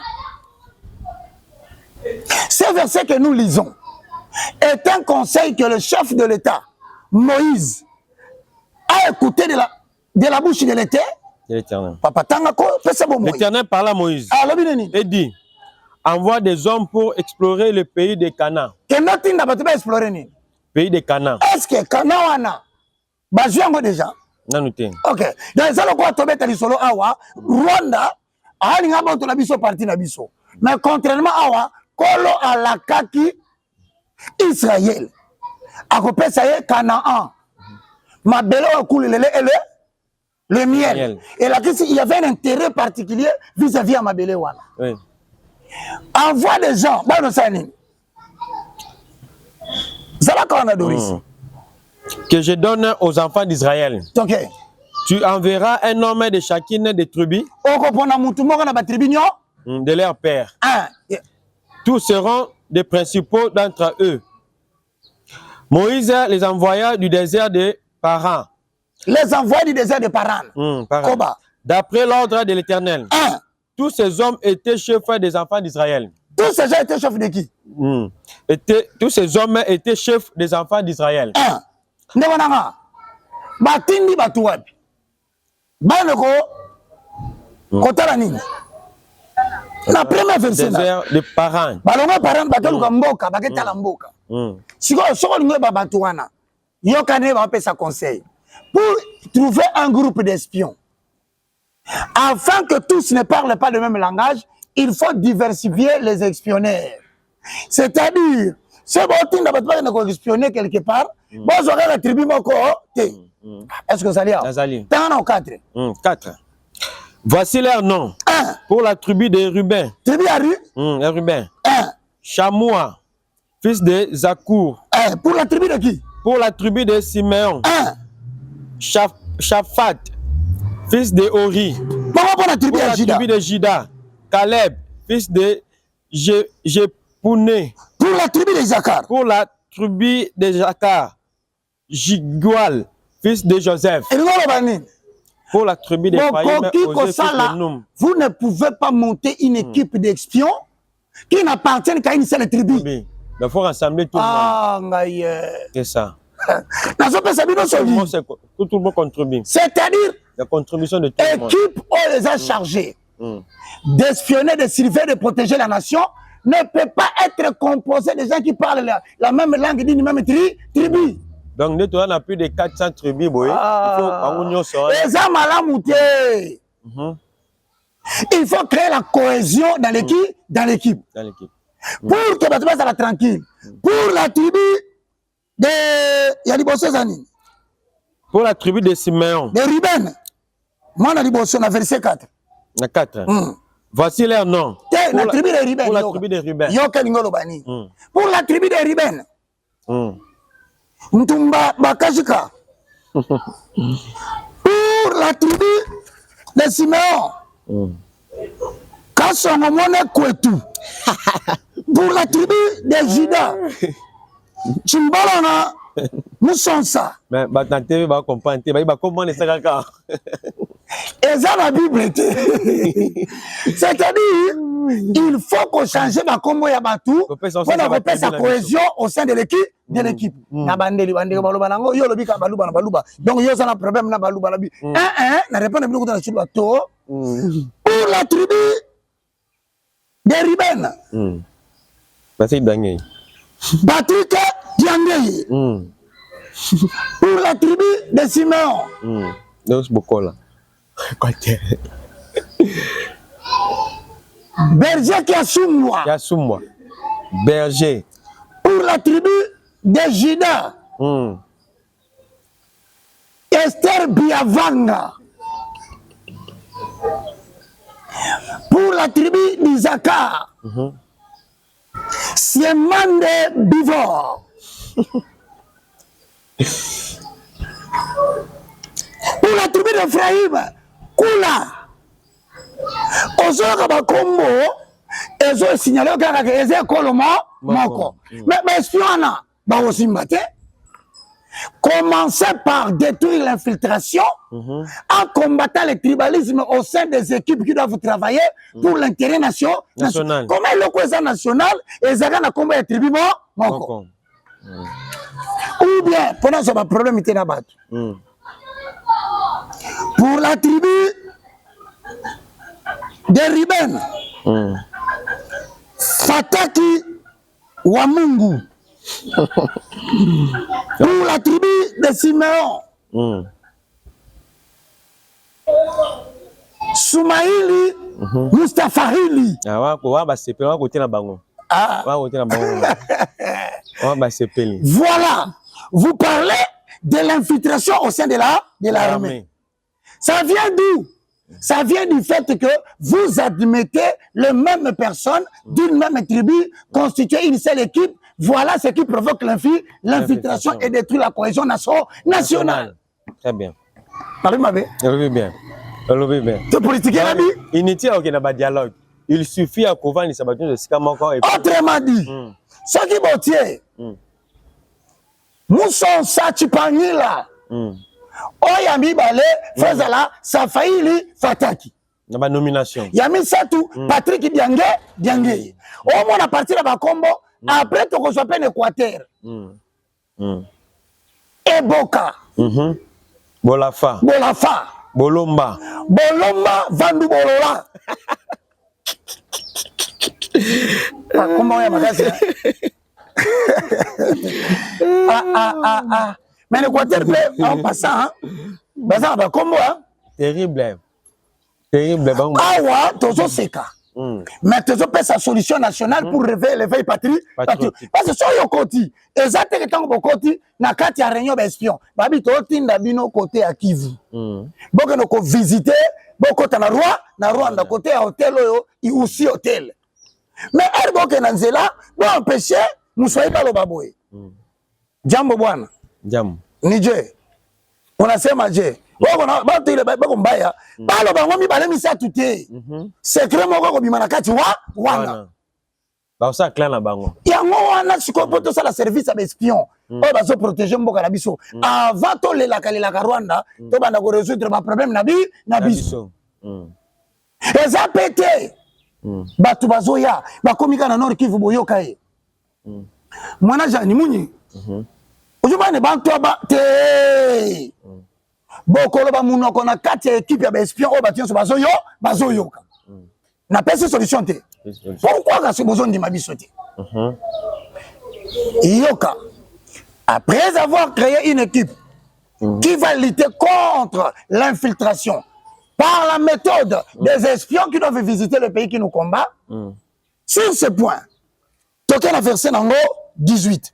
Ce verset que nous lisons est un conseil que le chef de l'État, Moïse, a écouté de la bouche de l'Éternel. L'Éternel parla à Moïse et dit: envoie des hommes pour explorer le pays de Canaan. Pays de Canaan. Est-ce que Canaan a déjà? Non, nous t'es. Ok. Donc, ça, le quoi, Rwanda, parti nabiso. Mais contrairement à Kolo à la Kaki, Israël. À côté, ça y est, Canaan. Ma belle a coulé le miel. Et là, il y avait un intérêt particulier vis-à-vis à ma belle. Oui. Envoie des gens. Ça va quand on a Doris. Que je donne aux enfants d'Israël. Ok. Tu enverras un homme de chacune des tribus de leur père. Tous seront des principaux d'entre eux. Moïse les envoya du désert de Paran. Les envoya du désert de Paran. D'après l'ordre de l'Éternel. Tous ces hommes étaient chefs des enfants d'Israël. Tous ces gens étaient chefs de qui? Tous ces hommes étaient chefs des enfants d'Israël. Batindi batuwapi. Banoko kotala nini? La première version de Paran. Balonga Paran bakaluka mboka baketala mboka. Siko ngwe babatuana. Yokane ba pesa conseil pour trouver un groupe d'espions. Afin que tous ne parlent pas le même langage, il faut diversifier les espionneurs. C'est-à-dire, si vous avez espionner quelque part, vous aurez la tribu moko. Est-ce que ça dit? T'en as 4. 4. Voici leur nom. 1. Pour la tribu de Ruben. Tribu à Ruben. 1. Chamoua, fils de Zakour. 1. Pour la tribu de qui? Pour la tribu de Siméon. 1. Shaphat, fils de Ori. Pour la tribu de Jida. Caleb, fils de Jepouné. Pour la tribu de Zakar. Pour la tribu de Zakar. Jigual, fils de Joseph. Pour la tribu d'Ephraïm, vous ne pouvez pas monter une équipe d'espions qui n'appartiennent qu'à une seule tribu. Il faut rassembler tout le monde. C'est ça. Tout le monde contribue. C'est-à-dire, la contribution de tout le monde. L'équipe les a chargés d'espionner, de surveiller, de protéger la nation ne peut pas être composée de gens qui parlent la même langue d'une même tribu. Donc, nous avons plus de 400 tribus. Il faut créer la cohésion dans l'équipe. Pour que les gens soient tranquilles. Pour la tribu de... Pour la tribu de Siméon. De Ruben. Moi, on a dit verset 4. 4. Voici leur nom. Pour la tribu de Ruben. Pour la tribu de Ruben. Ntumba Bakashika. Pour la tribu de Siméon. Kassongomone Kwetu. Pour la tribu de Juda. Chimbalana Moussonsa. Mais Batante va comprendre. Il va comprendre ça. Et ça, la Bible. C'est-à-dire, il faut qu'on change ma combo ya batou pour faire sa cohésion au sein de l'équipe. Na bandeli bandeli baluba nango yo lobi ka baluba na baluba. Donc yo ça na problème na baluba labi. Na répondre bien na chulwa to. Pour la tribu de Ruben. Patrick Dangé. Patrick Dangé. Pour la tribu de Siméon. Donc beaucoup là. Berger Kiasumwa. Berger. Pour la tribu de Juda. Esther Biavanga. Pour la tribu d'Isaacar. Siemande Bivor. Pour la tribu d'Ephraïm. Kula. Ozoka bakombo ezo signalé kaka ke eze koloma moko. Mais espiona ba osimbate. Commencez par détruire l'infiltration en combattant le tribalisme au sein des équipes qui doivent travailler pour l'intérêt national. Comment le cause national et ça na combat tribu moko. Ou bien pendant ce problème était là-bas. Pour la tribu de Ruben, Fataki Wamungu. Pour la tribu de Siméon, Soumaïli Mustafahili. Voilà, vous parlez de l'infiltration au sein de l'armée. Ça vient d'où? Ça vient du fait que vous admettez les mêmes personnes d'une même tribu constituer une seule équipe. Voilà ce qui provoque l'infiltration et détruit la cohésion nationale. Très bien. Bien. C'est politique. Inutile qu'il n'y ait pas de dialogue. Il suffit à couvrir les sabatons de Sikamoko. Autrement dit, ce qui botier, Mousson Satipangila. Oyami Bale, Fazala, Safaili, Fataki. La nomination. Yami Satou, Patrick Diangé. Au moins, à partir de la combo, après, tu reçois un Équateur. Eboka. Bolafa. Bolomba. Vandu Bolola. Comment est ma mais l'Équateur, en passant, comment terrible. Ah, Tozo Seka. Mais Tozo fait sa solution nationale pour réveiller l'éveil patriotique. Parce que sur le côté, exactement au côté, na kati ya réunion d'espion. Babi Toti Ndabino côté à Kivu. Boko noko visiter, boko na Rwanda côté à hôtel et aussi hôtel. Mais Erboke Nanzela, bon empêcher, nous soyons pas le baboé. Jambo bwana. Jam. Nije. Unasema je. Wako batu ile bako mbaya. Balo bango mi bale misa tuté. Secret moko ko bimana kati wana. Ba sa clan na bango. Yango wana sikopoto ça la service à espion. on va se protéger mboka na biso avant to le la Rwanda to banda ko résoudre ba problème na biso eza pété batu bazoya bakomika na Nord Kivu boyoka ye mwana jani munyi ojubane bantu ba te bokolo ba munoko na kati équipe ya ba espion o bationso bazoyoka na pese solution te pourquoi ka se besoin de mabiso te yoka après avoir créé une équipe qui va lutter contre l'infiltration par la méthode des espions qui doivent visiter le pays qui nous combat. Sur ce point, toqué la verset Nango 18.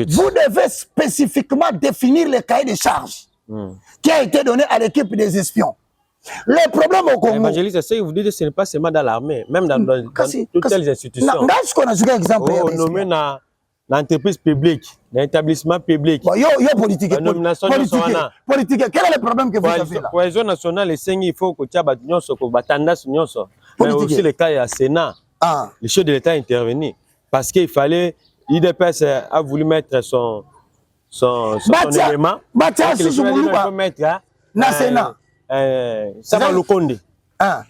Vous devez spécifiquement définir le cahier de charges qui a été donné à l'équipe des espions. Le problème au Congo. Évangéliste, c'est que vous dites que ce n'est pas seulement dans l'armée, même dans toutes les institutions. Nommé dans l'entreprise publique, l'établissement public. Yo politique. Politique. Quel est le problème que vous avez là? Cohésion nationale, il faut que tu aies mais aussi le cas du Sénat. Le chef de l'État est intervenu. Parce qu'il fallait, l'IDPS a voulu mettre son élément. Il faut mettre na Sénat. Sama Lukonde.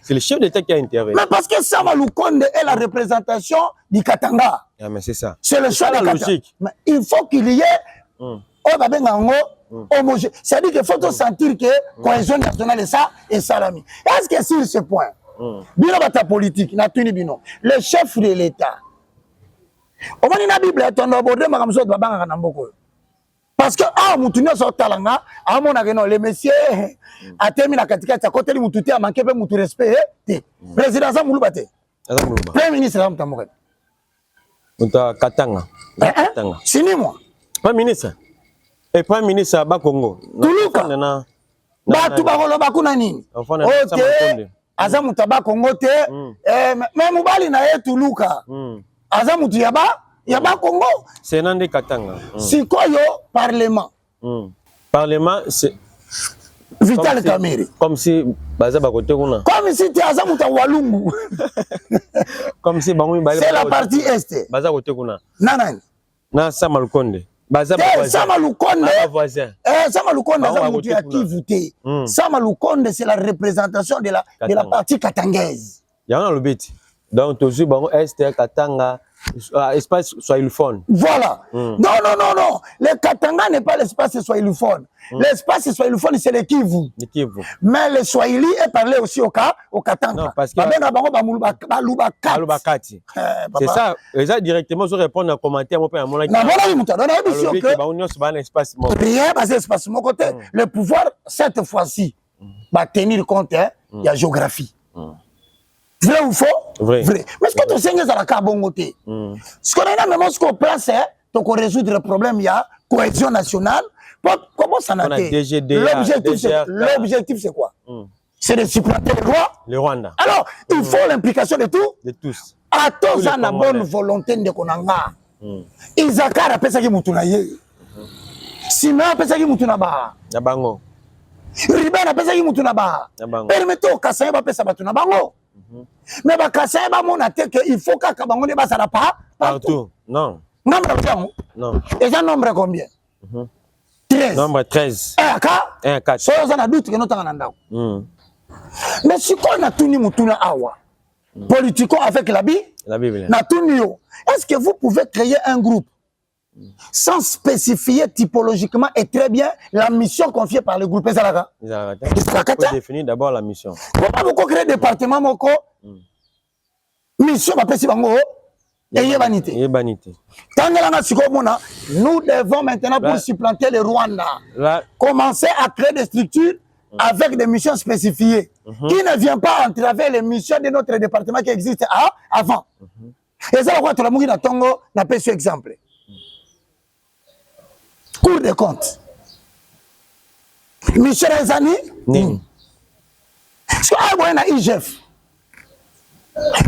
C'est le chef d'État qui a intervenu. Mais parce que Sama Lukonde est la représentation du Katanga. Ah, mais c'est ça. C'est le choix de Katanga. Mais il faut qu'il y ait homogène. C'est-à-dire qu'il faut sentir que la cohésion nationale est ça et salami. Est-ce que sur ce point, bino bata politique, le chef de l'État, au moins la Bible est en abordé, ma ramso de babanga namboko. Parce que mutunya so talanga amona que non les messieurs a terminé la katika ta côté mututi a manqué pe mutu respect président za mulubate premier ministre za mutamore muta Katanga sini moi premier ministre et premier ministre ba Congo tuluka batu bakolo bakuna nini OK aza mutaba Congo te mais mubali na ye tuluka aza mutu yaba Congo c'est nande Katanga si koyo parlement parlement c'est Vital Kamerhe comme si baza ba côté kuna comme si tu aza muta walungu comme si bango c'est la partie est baza côté kuna nanani na Sama Lukonde baza Sama Lukonde voisin Sama Lukonde aza mutu ya Kivu te Sama Lukonde c'est la représentation de la partie katangaise yana lobeti donc toujours bango est Katanga espace Swahiliphone. Voilà. Non. Le Katanga n'est pas l'espace Swahiliphone. L'espace Swahiliphone, c'est le Kivu. Mais le Swahili est parlé aussi au Katanga. Non, parce que... C'est ça. Déjà, directement, je réponds à un commentaire. Le pouvoir, cette fois-ci, va tenir compte de la géographie. Vrai ou faux? Vrai. Mais ce que tu sais, c'est la carbonité. Ce qu'on a même ce qu'on place, donc on résoudre le problème, il y a cohésion nationale. Comment ça n'a été? L'objectif, c'est quoi? C'est de supplanter le Rwanda. Alors, il faut l'implication de tout. De tous. À tous, on a la bonne volonté de Konanga. Isakar a pensé qu'il moutunaye. Simon a pensé qu'il moutunaba. Nabango. Riben a pensé qu'il moutunaba. Permettez au Kassaï a pensé qu'il moutunaba. Mais Kassaï a montré qu'il faut que Kabango ne passe pas partout. Non. Non. Et ça nombre combien? 13. Nombre 13. 1 à 4. Ça a doute que nous avons. Mais si on a tout ni awa, politico avec la Bible, est-ce que vous pouvez créer un groupe sans spécifier typologiquement et très bien la mission confiée par le groupe? Il faut définir d'abord la mission. Il ne faut pas beaucoup créer un département moko. Mission va passer bango. Et vanité. Nous devons maintenant, pour supplanter le Rwanda, commencer à créer des structures avec des missions spécifiées qui ne viennent pas entraver les missions de notre département qui existent avant. Et ça, on va mourir dans Tongo, n'a pas ce exemple. Cour des comptes. Mission des années. Soit on a IGF.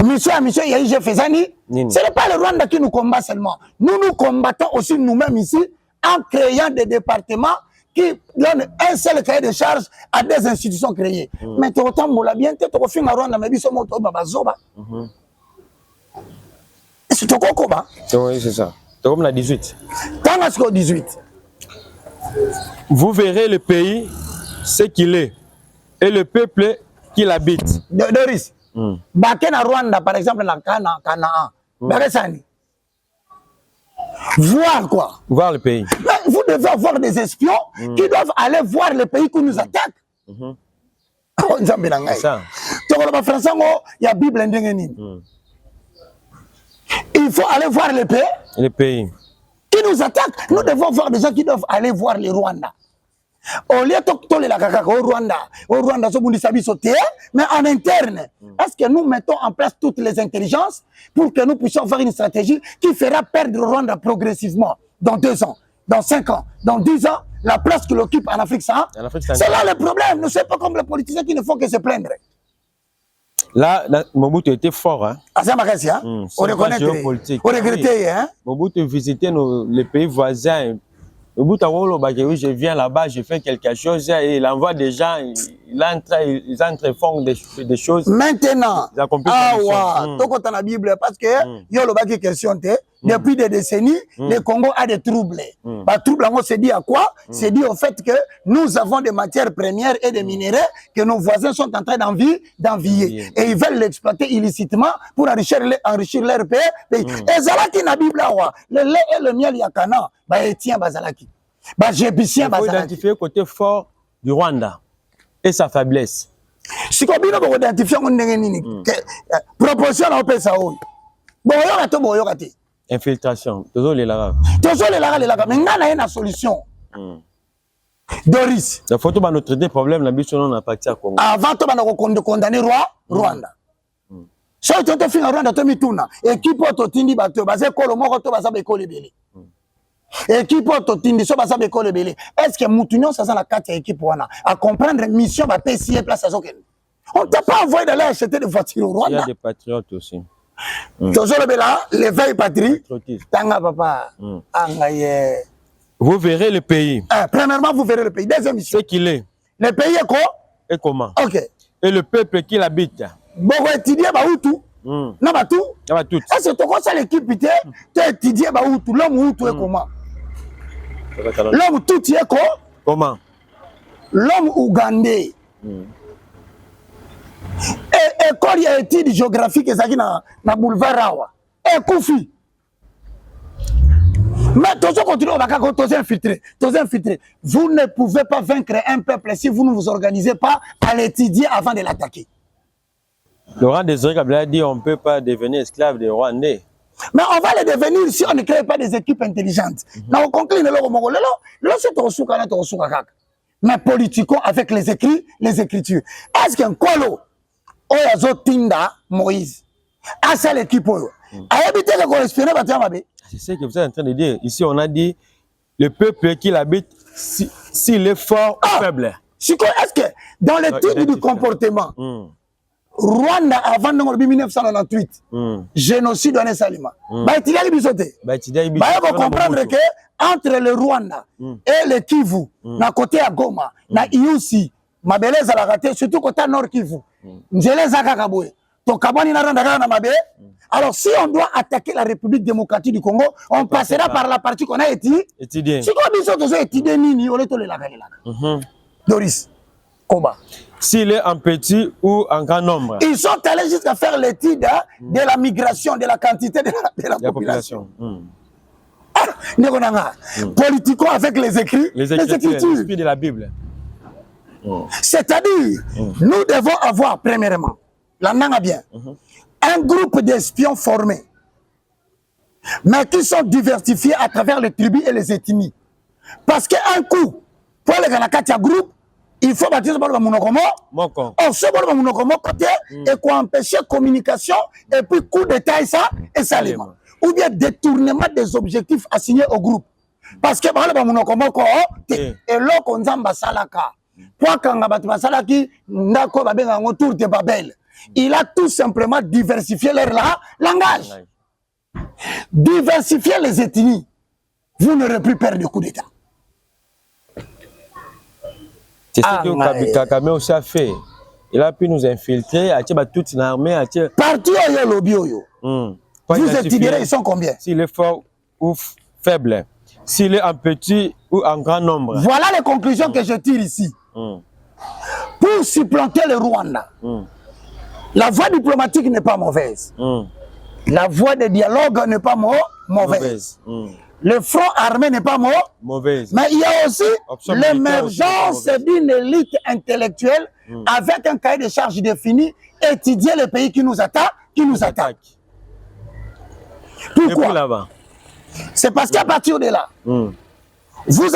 Mission, il y a IGF Zani. Ce n'est pas le Rwanda qui nous combat seulement. Nous nous combattons aussi nous-mêmes ici en créant des départements qui donnent un seul cahier de charges à des institutions créées. Mais tu autant moula bien tu as fait un Rwanda mais biso moto babazoba. C'est tout quoi? Oui, c'est ça. C'est comme la 18. Tant que 18. Vous verrez le pays, ce qu'il est, et le peuple qui l'habite. Doris, Baké na Rwanda, par exemple, na Canaan, Bakesani. Voir quoi? Voir le pays. Vous devez avoir des espions qui doivent aller voir le pays qui nous attaque. C'est ça. Il y a Bible. Il faut aller voir le pays. Le pays. Qui nous attaque. Nous devons voir des gens qui doivent aller voir le Rwanda. Au lieu de au Rwanda, mais en interne, est-ce que nous mettons en place toutes les intelligences pour que nous puissions avoir une stratégie qui fera perdre le Rwanda progressivement dans 2 ans, dans 5 ans, dans 10 ans, la place qu'il occupe en Afrique centrale. C'est là le problème. Nous ne sommes pas comme les politiciens qui ne font que se plaindre. Là, Mobutu était fort. Hein? Ah, c'est ma question. Hein? On reconnaît. On regrettait. Hein? Mobutu visitait les pays voisins. Mobutu, je viens là-bas, je fais quelque chose, et il envoie des gens, ils entrent, font des choses. Maintenant, tout dans la Bible, parce que il y a une question, depuis des décennies, le Congo a des troubles. Les troubles, on se dit à quoi? C'est dit au fait que nous avons des matières premières et des minéraux que nos voisins sont en train d'envier. Et ils veulent l'exploiter illicitement pour enrichir leur pays. Et Zalaki na Bible, le lait et le miel yakana, Etienne Bazalaki. Il faut identifier le côté fort du Rwanda et sa faiblesse. Si on veut identifier proportion à ça, infiltration. Toujours les lara. Mais il y a une solution. Doris. Il faut nous traiter des problèmes dans la partie à Congo. Avant de condamner Rwanda. Si tu as fait Rwanda, tu as mis tout. Et qui peut te dire que tu vas équipe totindi so basa bekole belé est-ce que mutunyo ça la carte équipe wana à comprendre mission ba PCA place à zoken on t'a pas envoyé d'aller acheter des voitures au Rwanda. Il y a des patriotes aussi. Toujours les veilles patrie tanga papa angaye. Vous verrez le pays. Premièrement vous verrez le pays. Deuxième mission. Ce qu'il est. Le pays est quoi et comment. OK. Et le peuple qui l'habite. Bon étudier ba outou. Na ba tout. Na ba tout. Est-ce que tu connais l'équipe tu étudier ba outou l'homme outou est comment? L'homme tout y est quoi? Comment? L'homme ougandais. Et école y a études géographiques na boulevard Rawa. Et Koufi. Mais tous continuez tous infiltrés. Vous ne pouvez pas vaincre un peuple si vous ne vous organisez pas à l'étudier avant de l'attaquer. Laurent Désiré Kabila dit on ne peut pas devenir esclave des Rwandais. Mais on va le devenir si on ne crée pas des équipes intelligentes. On conclut mais politiquement avec les écritures. Est-ce qu'un colo oyazo tinda Moïse a ça l'équipe a évité de correspondre à c'est ce que vous êtes en train de dire. Ici on a dit le peuple qui l'habite s'il est fort ou faible. Est-ce que dans l'étude du comportement Rwanda avant 1998, génocide en Salima. Il faut comprendre que entre le Rwanda et le Kivu, na côté à Goma, na Iusi, Mabeleza la raté, surtout côté nord Kivu, Njeleza Kakaboué, Tokabani na Rwanda na Mabe. Alors si on doit attaquer la République démocratique du Congo, on passera par la partie qu'on a étudiée. Si on a étudié Nini, on est tous les lacs. Doris, combat. S'il est en petit ou en grand nombre. Ils sont allés jusqu'à faire l'étude de la migration, de la quantité de la population. Politiquement avec les écrits, les écritures. L'esprit de la Bible. C'est-à-dire, nous devons avoir, premièrement, la nanga bien, un groupe d'espions formés, mais qui sont diversifiés à travers les tribus et les ethnies. Parce qu'un coup, pour les Ganakatia groupe, il faut bâtir ce bord monocomo. Or, ce bord monocomo côté et quoi empêcher communication et puis coup d'état et ça l'élément. Ou bien détournement des objectifs assignés au groupe. Parce que bord monocomo ko et là qu'on zamba salaka. Pour quand batma salaki ndako babenga autour de Babel. Il a tout simplement diversifié leur langage. Diversifier les ethnies. Vous n'aurez plus peur du coup d'état. C'est ce que Kagame aussi a fait. Il a pu nous infiltrer, toute une armée. Partout où il y a lobby. Vous étudierez, ils sont combien? S'il est fort ou faible. S'il est en petit ou en grand nombre. Voilà les conclusions que je tire ici. Pour supplanter le Rwanda, la voie diplomatique n'est pas mauvaise. La voie de dialogue n'est pas mauvaise. Le front armé n'est pas mauvaise. Mais il y a aussi l'émergence d'une élite intellectuelle avec un cahier de charges défini, étudier les pays qui nous attaquent. Pourquoi? C'est parce qu'à partir de là, vous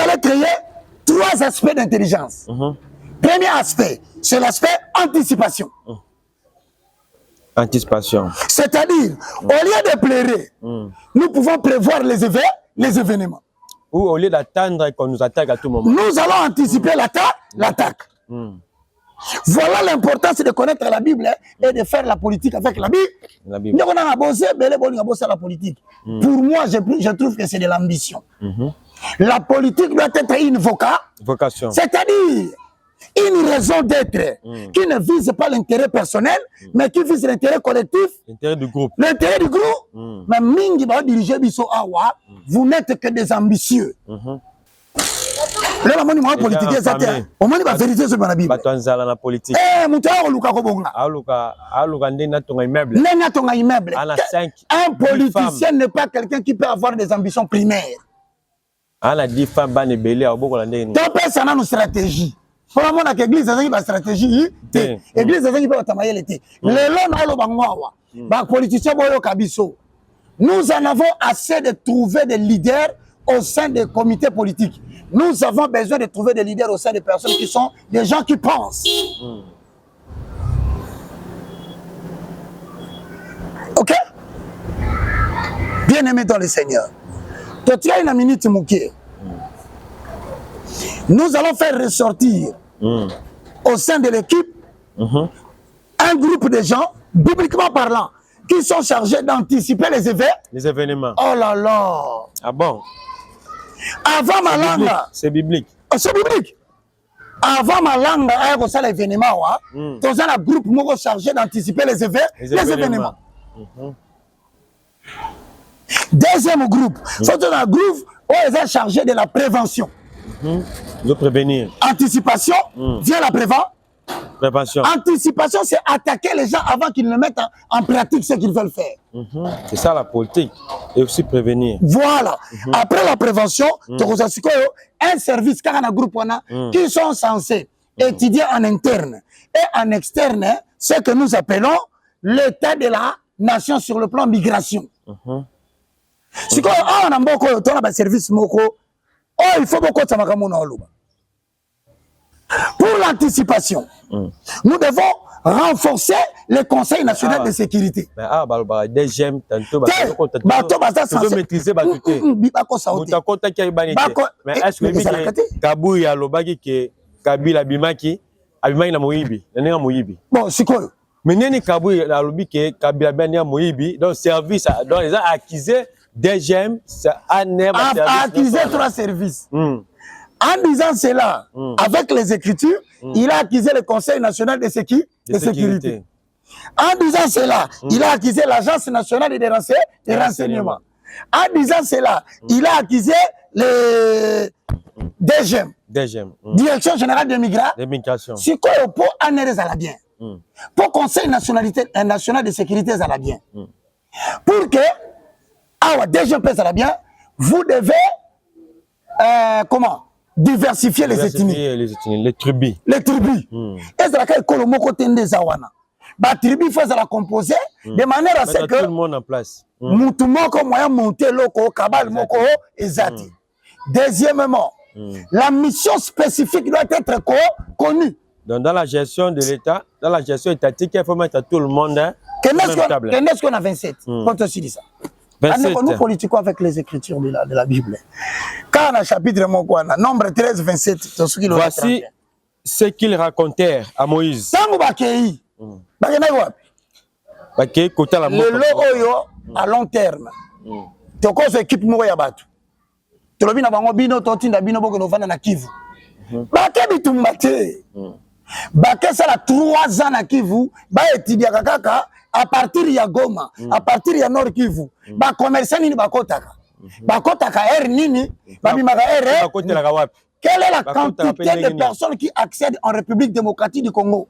allez créer 3 aspects d'intelligence. Premier aspect, c'est l'aspect anticipation. Anticipation. C'est-à-dire, au lieu de pleurer, nous pouvons prévoir les événements. Ou au lieu d'attendre qu'on nous attaque à tout moment. Nous allons anticiper l'attaque. Voilà l'importance de connaître la Bible et de faire la politique avec la Bible. Nous avons bossé la politique. Pour moi, je trouve que c'est de l'ambition. La politique doit être une vocation. C'est-à-dire une raison d'être qui ne vise pas l'intérêt personnel, mais qui vise l'intérêt collectif. L'intérêt du groupe. L'intérêt du groupe. Mais Mingi va diriger Bisso Awa, vous n'êtes que des ambitieux. Là, la politique, c'est au moins la vérité sur la Bible. La politique. Un politicien n'est pas quelqu'un qui peut avoir des ambitions primaires. Ton père, ça a une stratégie. Pour le moment, l'église a une stratégie. L'église a une stratégie. Les politiciens, nous en avons assez de trouver des leaders au sein des comités politiques. Nous avons besoin de trouver des leaders au sein des personnes qui sont des gens qui pensent. Ok? Bien-aimés dans le Seigneur. Une minute, nous allons faire ressortir au sein de l'équipe un groupe de gens, bibliquement parlant, qui sont chargés d'anticiper les événements. Oh là là! Ah bon? Avant ma langue. C'est biblique. C'est biblique. Avant ma langue, il y a l'événement. Dans un groupe chargé d'anticiper les événements. Deuxième groupe, c'est un groupe où ils sont chargés de la prévention. De prévenir. Anticipation, vient la prévention. Anticipation, c'est attaquer les gens avant qu'ils ne mettent en pratique ce qu'ils veulent faire. C'est ça la politique. Et aussi prévenir. Voilà. Après la prévention, un service, car un groupe qui sont censés étudier en interne et en externe ce que nous appelons l'état de la nation sur le plan migration. Si on a beaucoup de services, il faut beaucoup de pour l'anticipation, nous devons renforcer le Conseil national de sécurité. Deuxième, tantôt, maîtriser mais est-ce que Kabou ya lobaki ke Kabila bimaki abimaki na Moyibi, na Moyibi. Bon, c'est quoi? Mais nani Kabou ya lobi ke Kabila bania Moyibi, donc service donc les a accusé deuxième, ça a accusé 3 services. En disant cela, avec les Écritures, il a accusé le Conseil national de sécurité. En disant cela, il a accusé l'Agence nationale des renseignements. En disant cela, il a accusé le DGM, Direction générale de migration. Si quoi pour analyser à la bien, pour Conseil national de sécurité à la bien, pour que DGM pèse à la bien, vous devez diversifier les ethnies. Les tribus. Les tribus. Et c'est la Kolomoko Tende Zawana. La tribu fait la composer de manière à ce que tout le monde en place. Moutoumoko moyen monter loko kabal moko ezati. Deuxièmement, la mission spécifique doit être connue. Donc dans la gestion de l'État, dans la gestion étatique, il faut mettre tout le monde Qu'est-ce qu'on a 27? Quand on dit ça. Nous politiquons avec les Écritures de la Bible. Quand on a chapitre nombre 13, 27, voici ce qu'ils racontèrent à Moïse. Le logo à long terme. Tu as équipe ya batu. Tu as bango bino totinda bino boko no vana na Kivu. Bake bitumbate. Bake sala 3 ans na Kivu, ba étudier kaka à partir ya Goma, à partir ya Nord Kivu. Ba commerçant ni bakotaka. bakotaka R nini, babimaka R. Bakotelaka wapi? Quelle est la quantité de personnes qui accèdent en République démocratique du Congo?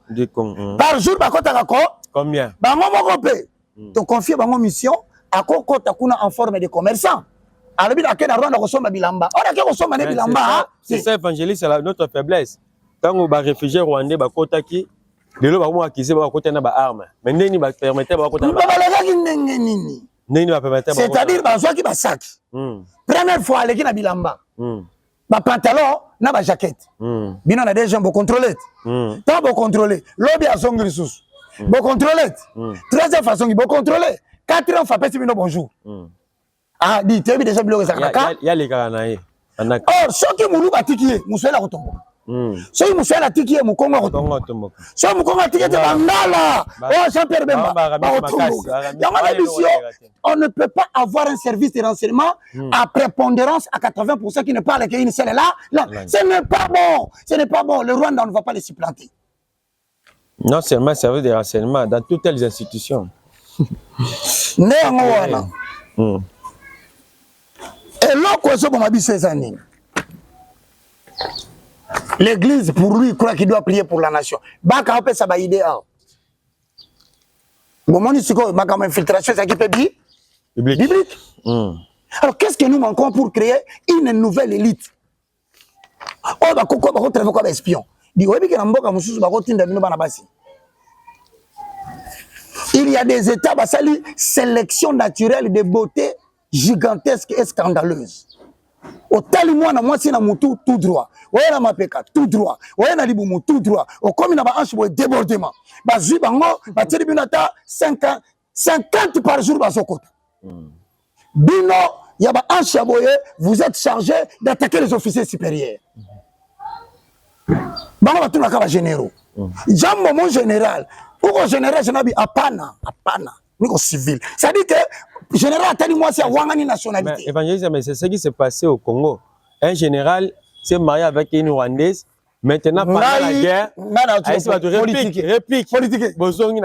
Par jour, bakotaka ko? Combien? Bango moko pe. To confier bango mission, akokota kuna en forme de commerçant. Alors bien akena Rwanda kosomba bilamba. On a ke kosomba ne bilamba. C'est ça évangéliste, c'est notre faiblesse. Quand on va réfugié rwandais bakotaki, lelo ba mo akise ba kota na ba arme. Mais neni ba permettre ba kota na ba. Neni ba permettre ba. C'est-à-dire ba zwa ki ba sac. Première fois aleki na bilamba. Ba pantalon na ba jaquette. Bino na déjà bo contrôler. Tant bo contrôler. Lobby a songi sous. Bo contrôler. 13e façon bo contrôler. 4e fois pesi bino bonjour. Ah, dit tu déjà bilo ça kaka. Ya les gars na ye. Oh, soki mulu batiki musela kotongo. Soki musela tiki mukongo kotongo. So mukongo tiki te bangala. Oh, Jean-Pierre Bemba. On ne peut pas avoir un service de renseignement à prépondérance à 80% qui ne parle qu'une seule là. Ce n'est pas bon. Ce n'est pas bon. Le Rwanda, on ne va pas les supplanter. Non seulement service de renseignement dans toutes les institutions. Néanmoins. Et là, quoi, ça, bon, ces années. L'église, pour lui, croit qu'il doit prier pour la nation. Baka, on peut ça, idée. Bon, mon isiko, baka, infiltration, ça qui peut dire biblique. Alors, qu'est-ce que nous manquons pour créer une nouvelle élite? Oh, bah, pourquoi on travaille comme espion? Il y a des états, bah, ça dit, sélection naturelle de beauté gigantesque et scandaleuse. Au tali moi c'est na mutu tout droit. Oya na mapeka tout droit. Oya na libumu tout droit. Au comme na ba hanche boy débordement. Ba zui bango ba teli binata 50 par jour ba sokota. Bino ya ba hanche boy, vous êtes chargé d'attaquer les officiers supérieurs. Bango ba tuna ka ba généraux. Jambo mon général. Pourquoi général jenabi apana. Niko civil. Ça dit que général tali moi c'est wangani nationalité. Évangéliste, mais c'est ce qui s'est passé au Congo. Un général s'est marié avec une Rwandaise. Maintenant, pendant la guerre, réplique. Politique. Bozongi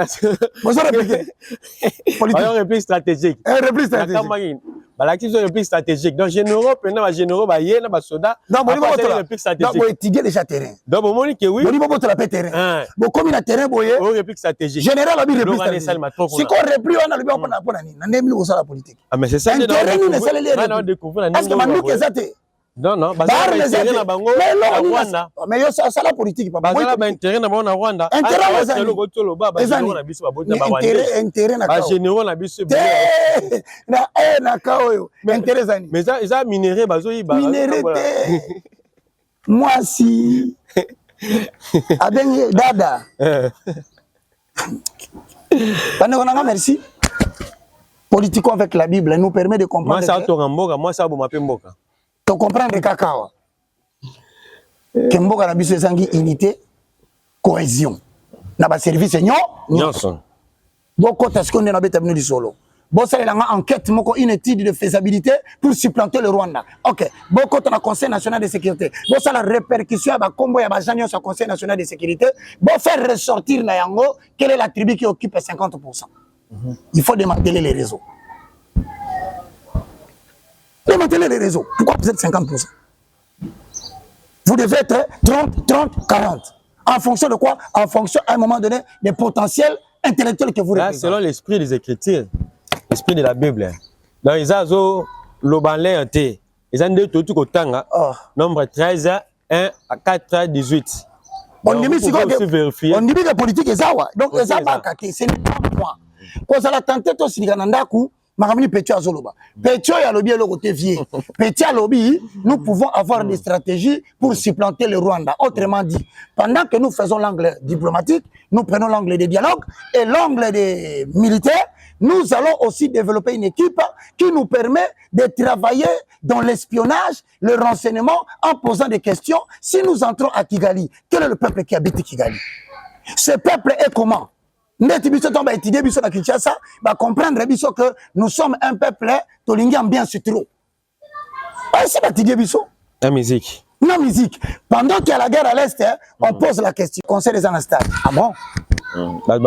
réplique stratégique. Réplique stratégique. Réplique stratégique. Donc, généraux, pendant la généraux, il y a des soldats. Donc, réplique stratégique. Donc, étudier déjà terrain. Donc, vous voyez que oui. Vous voyez la terrain. Vous comme il terrain, vous réplique stratégique. Général, la réplique stratégique. Si on réplique, on a le bien pour la politique. Ah, mais c'est ça. Est-ce que Mandou Kezate? Non, mais c'est la politique. Intérêt na Rwanda. Mais ça minéré moi si dada. Merci. Politiquons avec la Bible nous permet de comprendre. Moi ça mboka. Tu comprends le cacao. Que mboka na biso ezangi unité, cohésion. Na ba service nyonso. Boko tasko na beta bino di solo. Bo ça la enquête moko une étude de faisabilité pour supplanter le Rwanda. OK. Boko na Conseil national de sécurité. Bo ça la répercussion ba kombo ya ba janyo sur Conseil national de sécurité. Bo faire ressortir na yango quelle est la tribu qui occupe 50%. Il faut démanteler les réseaux. Démanteler les réseaux. Pourquoi vous êtes 50%? Vous devez être 30, 40. En fonction de quoi? En fonction, à un moment donné, des potentiels intellectuels que vous représentez. Selon l'esprit des Écritures, l'esprit de la Bible. Dans les azos, l'obanlé été. Ils ont dit tout au temps. Nombre 13, 1 à 4, 18. On dit que la politique est ça. Donc, c'est ça, ce n'est pas moi. Quand ça l'a tenté, tout ce qui est Maramini Pétio Azoloba. Pétio y a lobby le côté vieux. Pétio lobby, nous pouvons avoir des stratégies pour supplanter le Rwanda. Autrement dit, pendant que nous faisons l'angle diplomatique, nous prenons l'angle des dialogues et l'angle des militaires, nous allons aussi développer une équipe qui nous permet de travailler dans l'espionnage, le renseignement, en posant des questions. Si nous entrons à Kigali, quel est le peuple qui habite Kigali? Ce peuple est comment? Nous comprendre que nous sommes un peuple bien sur trop. La musique. La musique. Pendant qu'il y a la guerre à l'Est, on pose la question. Conseil des Anastas. Ah bon? Entre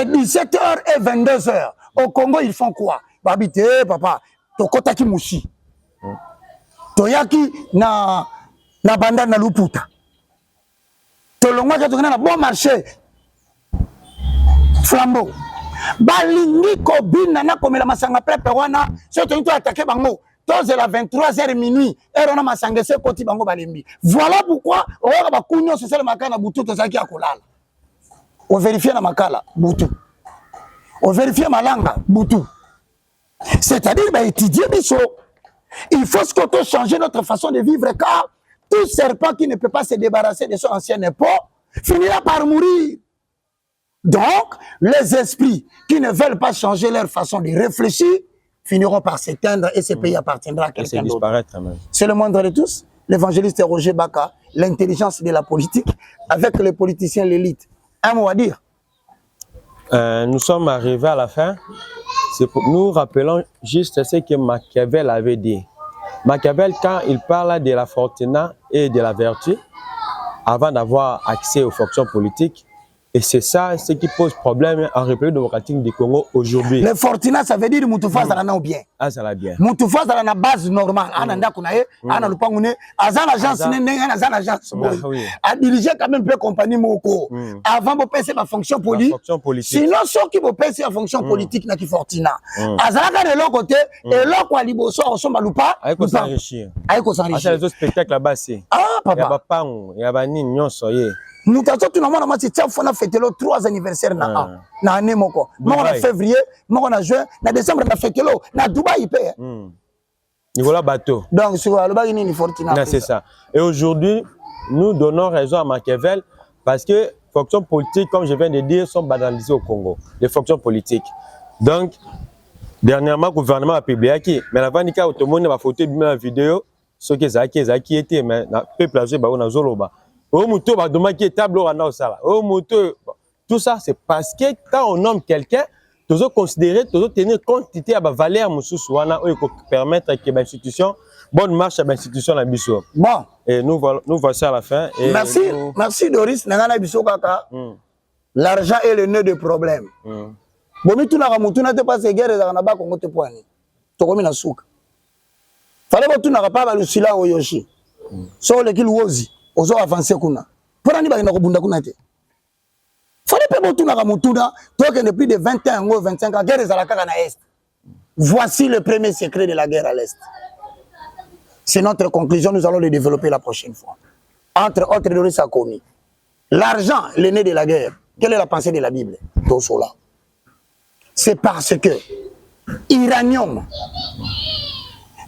17h et 22h, au Congo, ils font quoi? babité papa tokotaki mushi toyaki na banda na luputa tolongwaki tokenda na bon marché flambeau balingi kobina na komela masanga pepe wana so toyi to attaquer bango tozela 23h minuit heure na masanga se koti bango balembi voilà pourquoi oyoka bakunyo sosele makala na butu tozaki ya kolala on vérifie na makala butu on vérifie malanga butu c'est-à-dire bah étudier biso il faut qu'on changer notre façon de vivre car tout serpent qui ne peut pas se débarrasser de son ancien époux finira par mourir. Donc, les esprits qui ne veulent pas changer leur façon de réfléchir finiront par s'éteindre et ce pays appartiendra à quelqu'un d'autre. C'est le moindre de tous. L'évangéliste Roger Baka, l'intelligence de la politique avec les politiciens, l'élite. Un mot à dire. Nous sommes arrivés à la fin. Nous rappelons juste ce que Machiavel avait dit. Machiavel, quand il parle de la fortuna et de la vertu, avant d'avoir accès aux fonctions politiques, et c'est ça ce qui pose problème en République démocratique du Congo aujourd'hui. Le fortuna, ça veut dire Moutoufa Zalana ou bien. Ah, ça va bien. Moutoufa Zalana base normale. Ananda Kounae, Anna Lupangoune, Azan agence, Azan agence. A diriger quand même peu compagnie Moko. Avant de passer ma fonction politique. Sinon, ceux qui vont passer la fonction politique, n'a qui fortuna. Azalaka de l'autre côté, et l'autre quoi, Liboso, on s'en maloupa. Aïko s'enrichir. Aïko s'enrichir. C'est les autres spectacles là-bas, c'est. Ah, papa. Y'a pas pang, y'a pas ni nyon soye. Nous avons tout le monde a fêté le 3 anniversaire na année moko. Moi en février, moi en juin, na décembre on a fêté le na Dubaï paye. Nicolas Bateau. Donc sur le bas ni fortuna. C'est ça. Et aujourd'hui, nous donnons raison à Machiavel parce que fonctions politiques comme je viens de dire sont banalisées au Congo, les fonctions politiques. Donc dernièrement le gouvernement a publié qui mais la vanika tout le monde va photo la vidéo ce que Zaki était mais na peuple âgé ba na zoloba. Tout ça, c'est parce que quand on nomme quelqu'un, tu dois considérer, tu dois tenir compte de la valeur pour permettre que l'institution, bonne marche à l'institution. Bon. Et nous voici à la fin. Et merci Doris. L'argent est le nœud du problème. Bomi tu n'as pas passé guerre dans la Congo te poigné. Tu as mis souk. Fallait que tu n'as pas le sila au Yoshi. Sur le kilo ozi. Ozo avancer kuna. Pour ani ba inakobunda kuna te. Fallait pas botu na kamutuna, toi qui ne plus de 21 ou 25 ans, guerre ezalaka na est. Voici le premier secret de la guerre à l'est. C'est notre conclusion, nous allons le développer la prochaine fois. Entre autres de ça commis. L'argent, l'aîné de la guerre. Quelle est la pensée de la Bible? Tout cela. C'est parce que Iranium,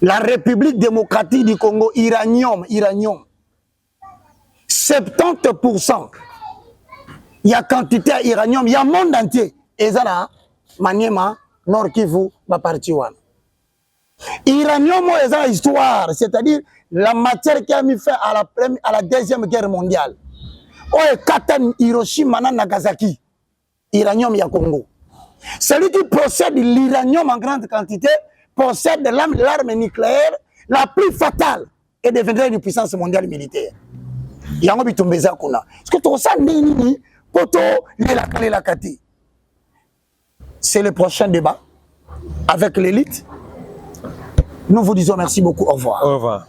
la République démocratique du Congo, Iranium, 70%, il y a quantité à iranium, il y a monde entier. Et ça là, Maniema, Nord Kivu, ma partie one. Iranium, c'est une histoire, c'est-à-dire la matière qui a mis fin à la deuxième guerre mondiale. Oh, Katan, Hiroshima, Nagasaki, iranium, il y a Congo. Celui qui possède l'iranium en grande quantité possède l'arme nucléaire la plus fatale et deviendrait une puissance mondiale militaire. Yango bitumbeza kuna. Est-ce que tu ressens nini poto la kati? C'est le prochain débat avec l'élite. Nous vous disons merci beaucoup. Au revoir. Au revoir.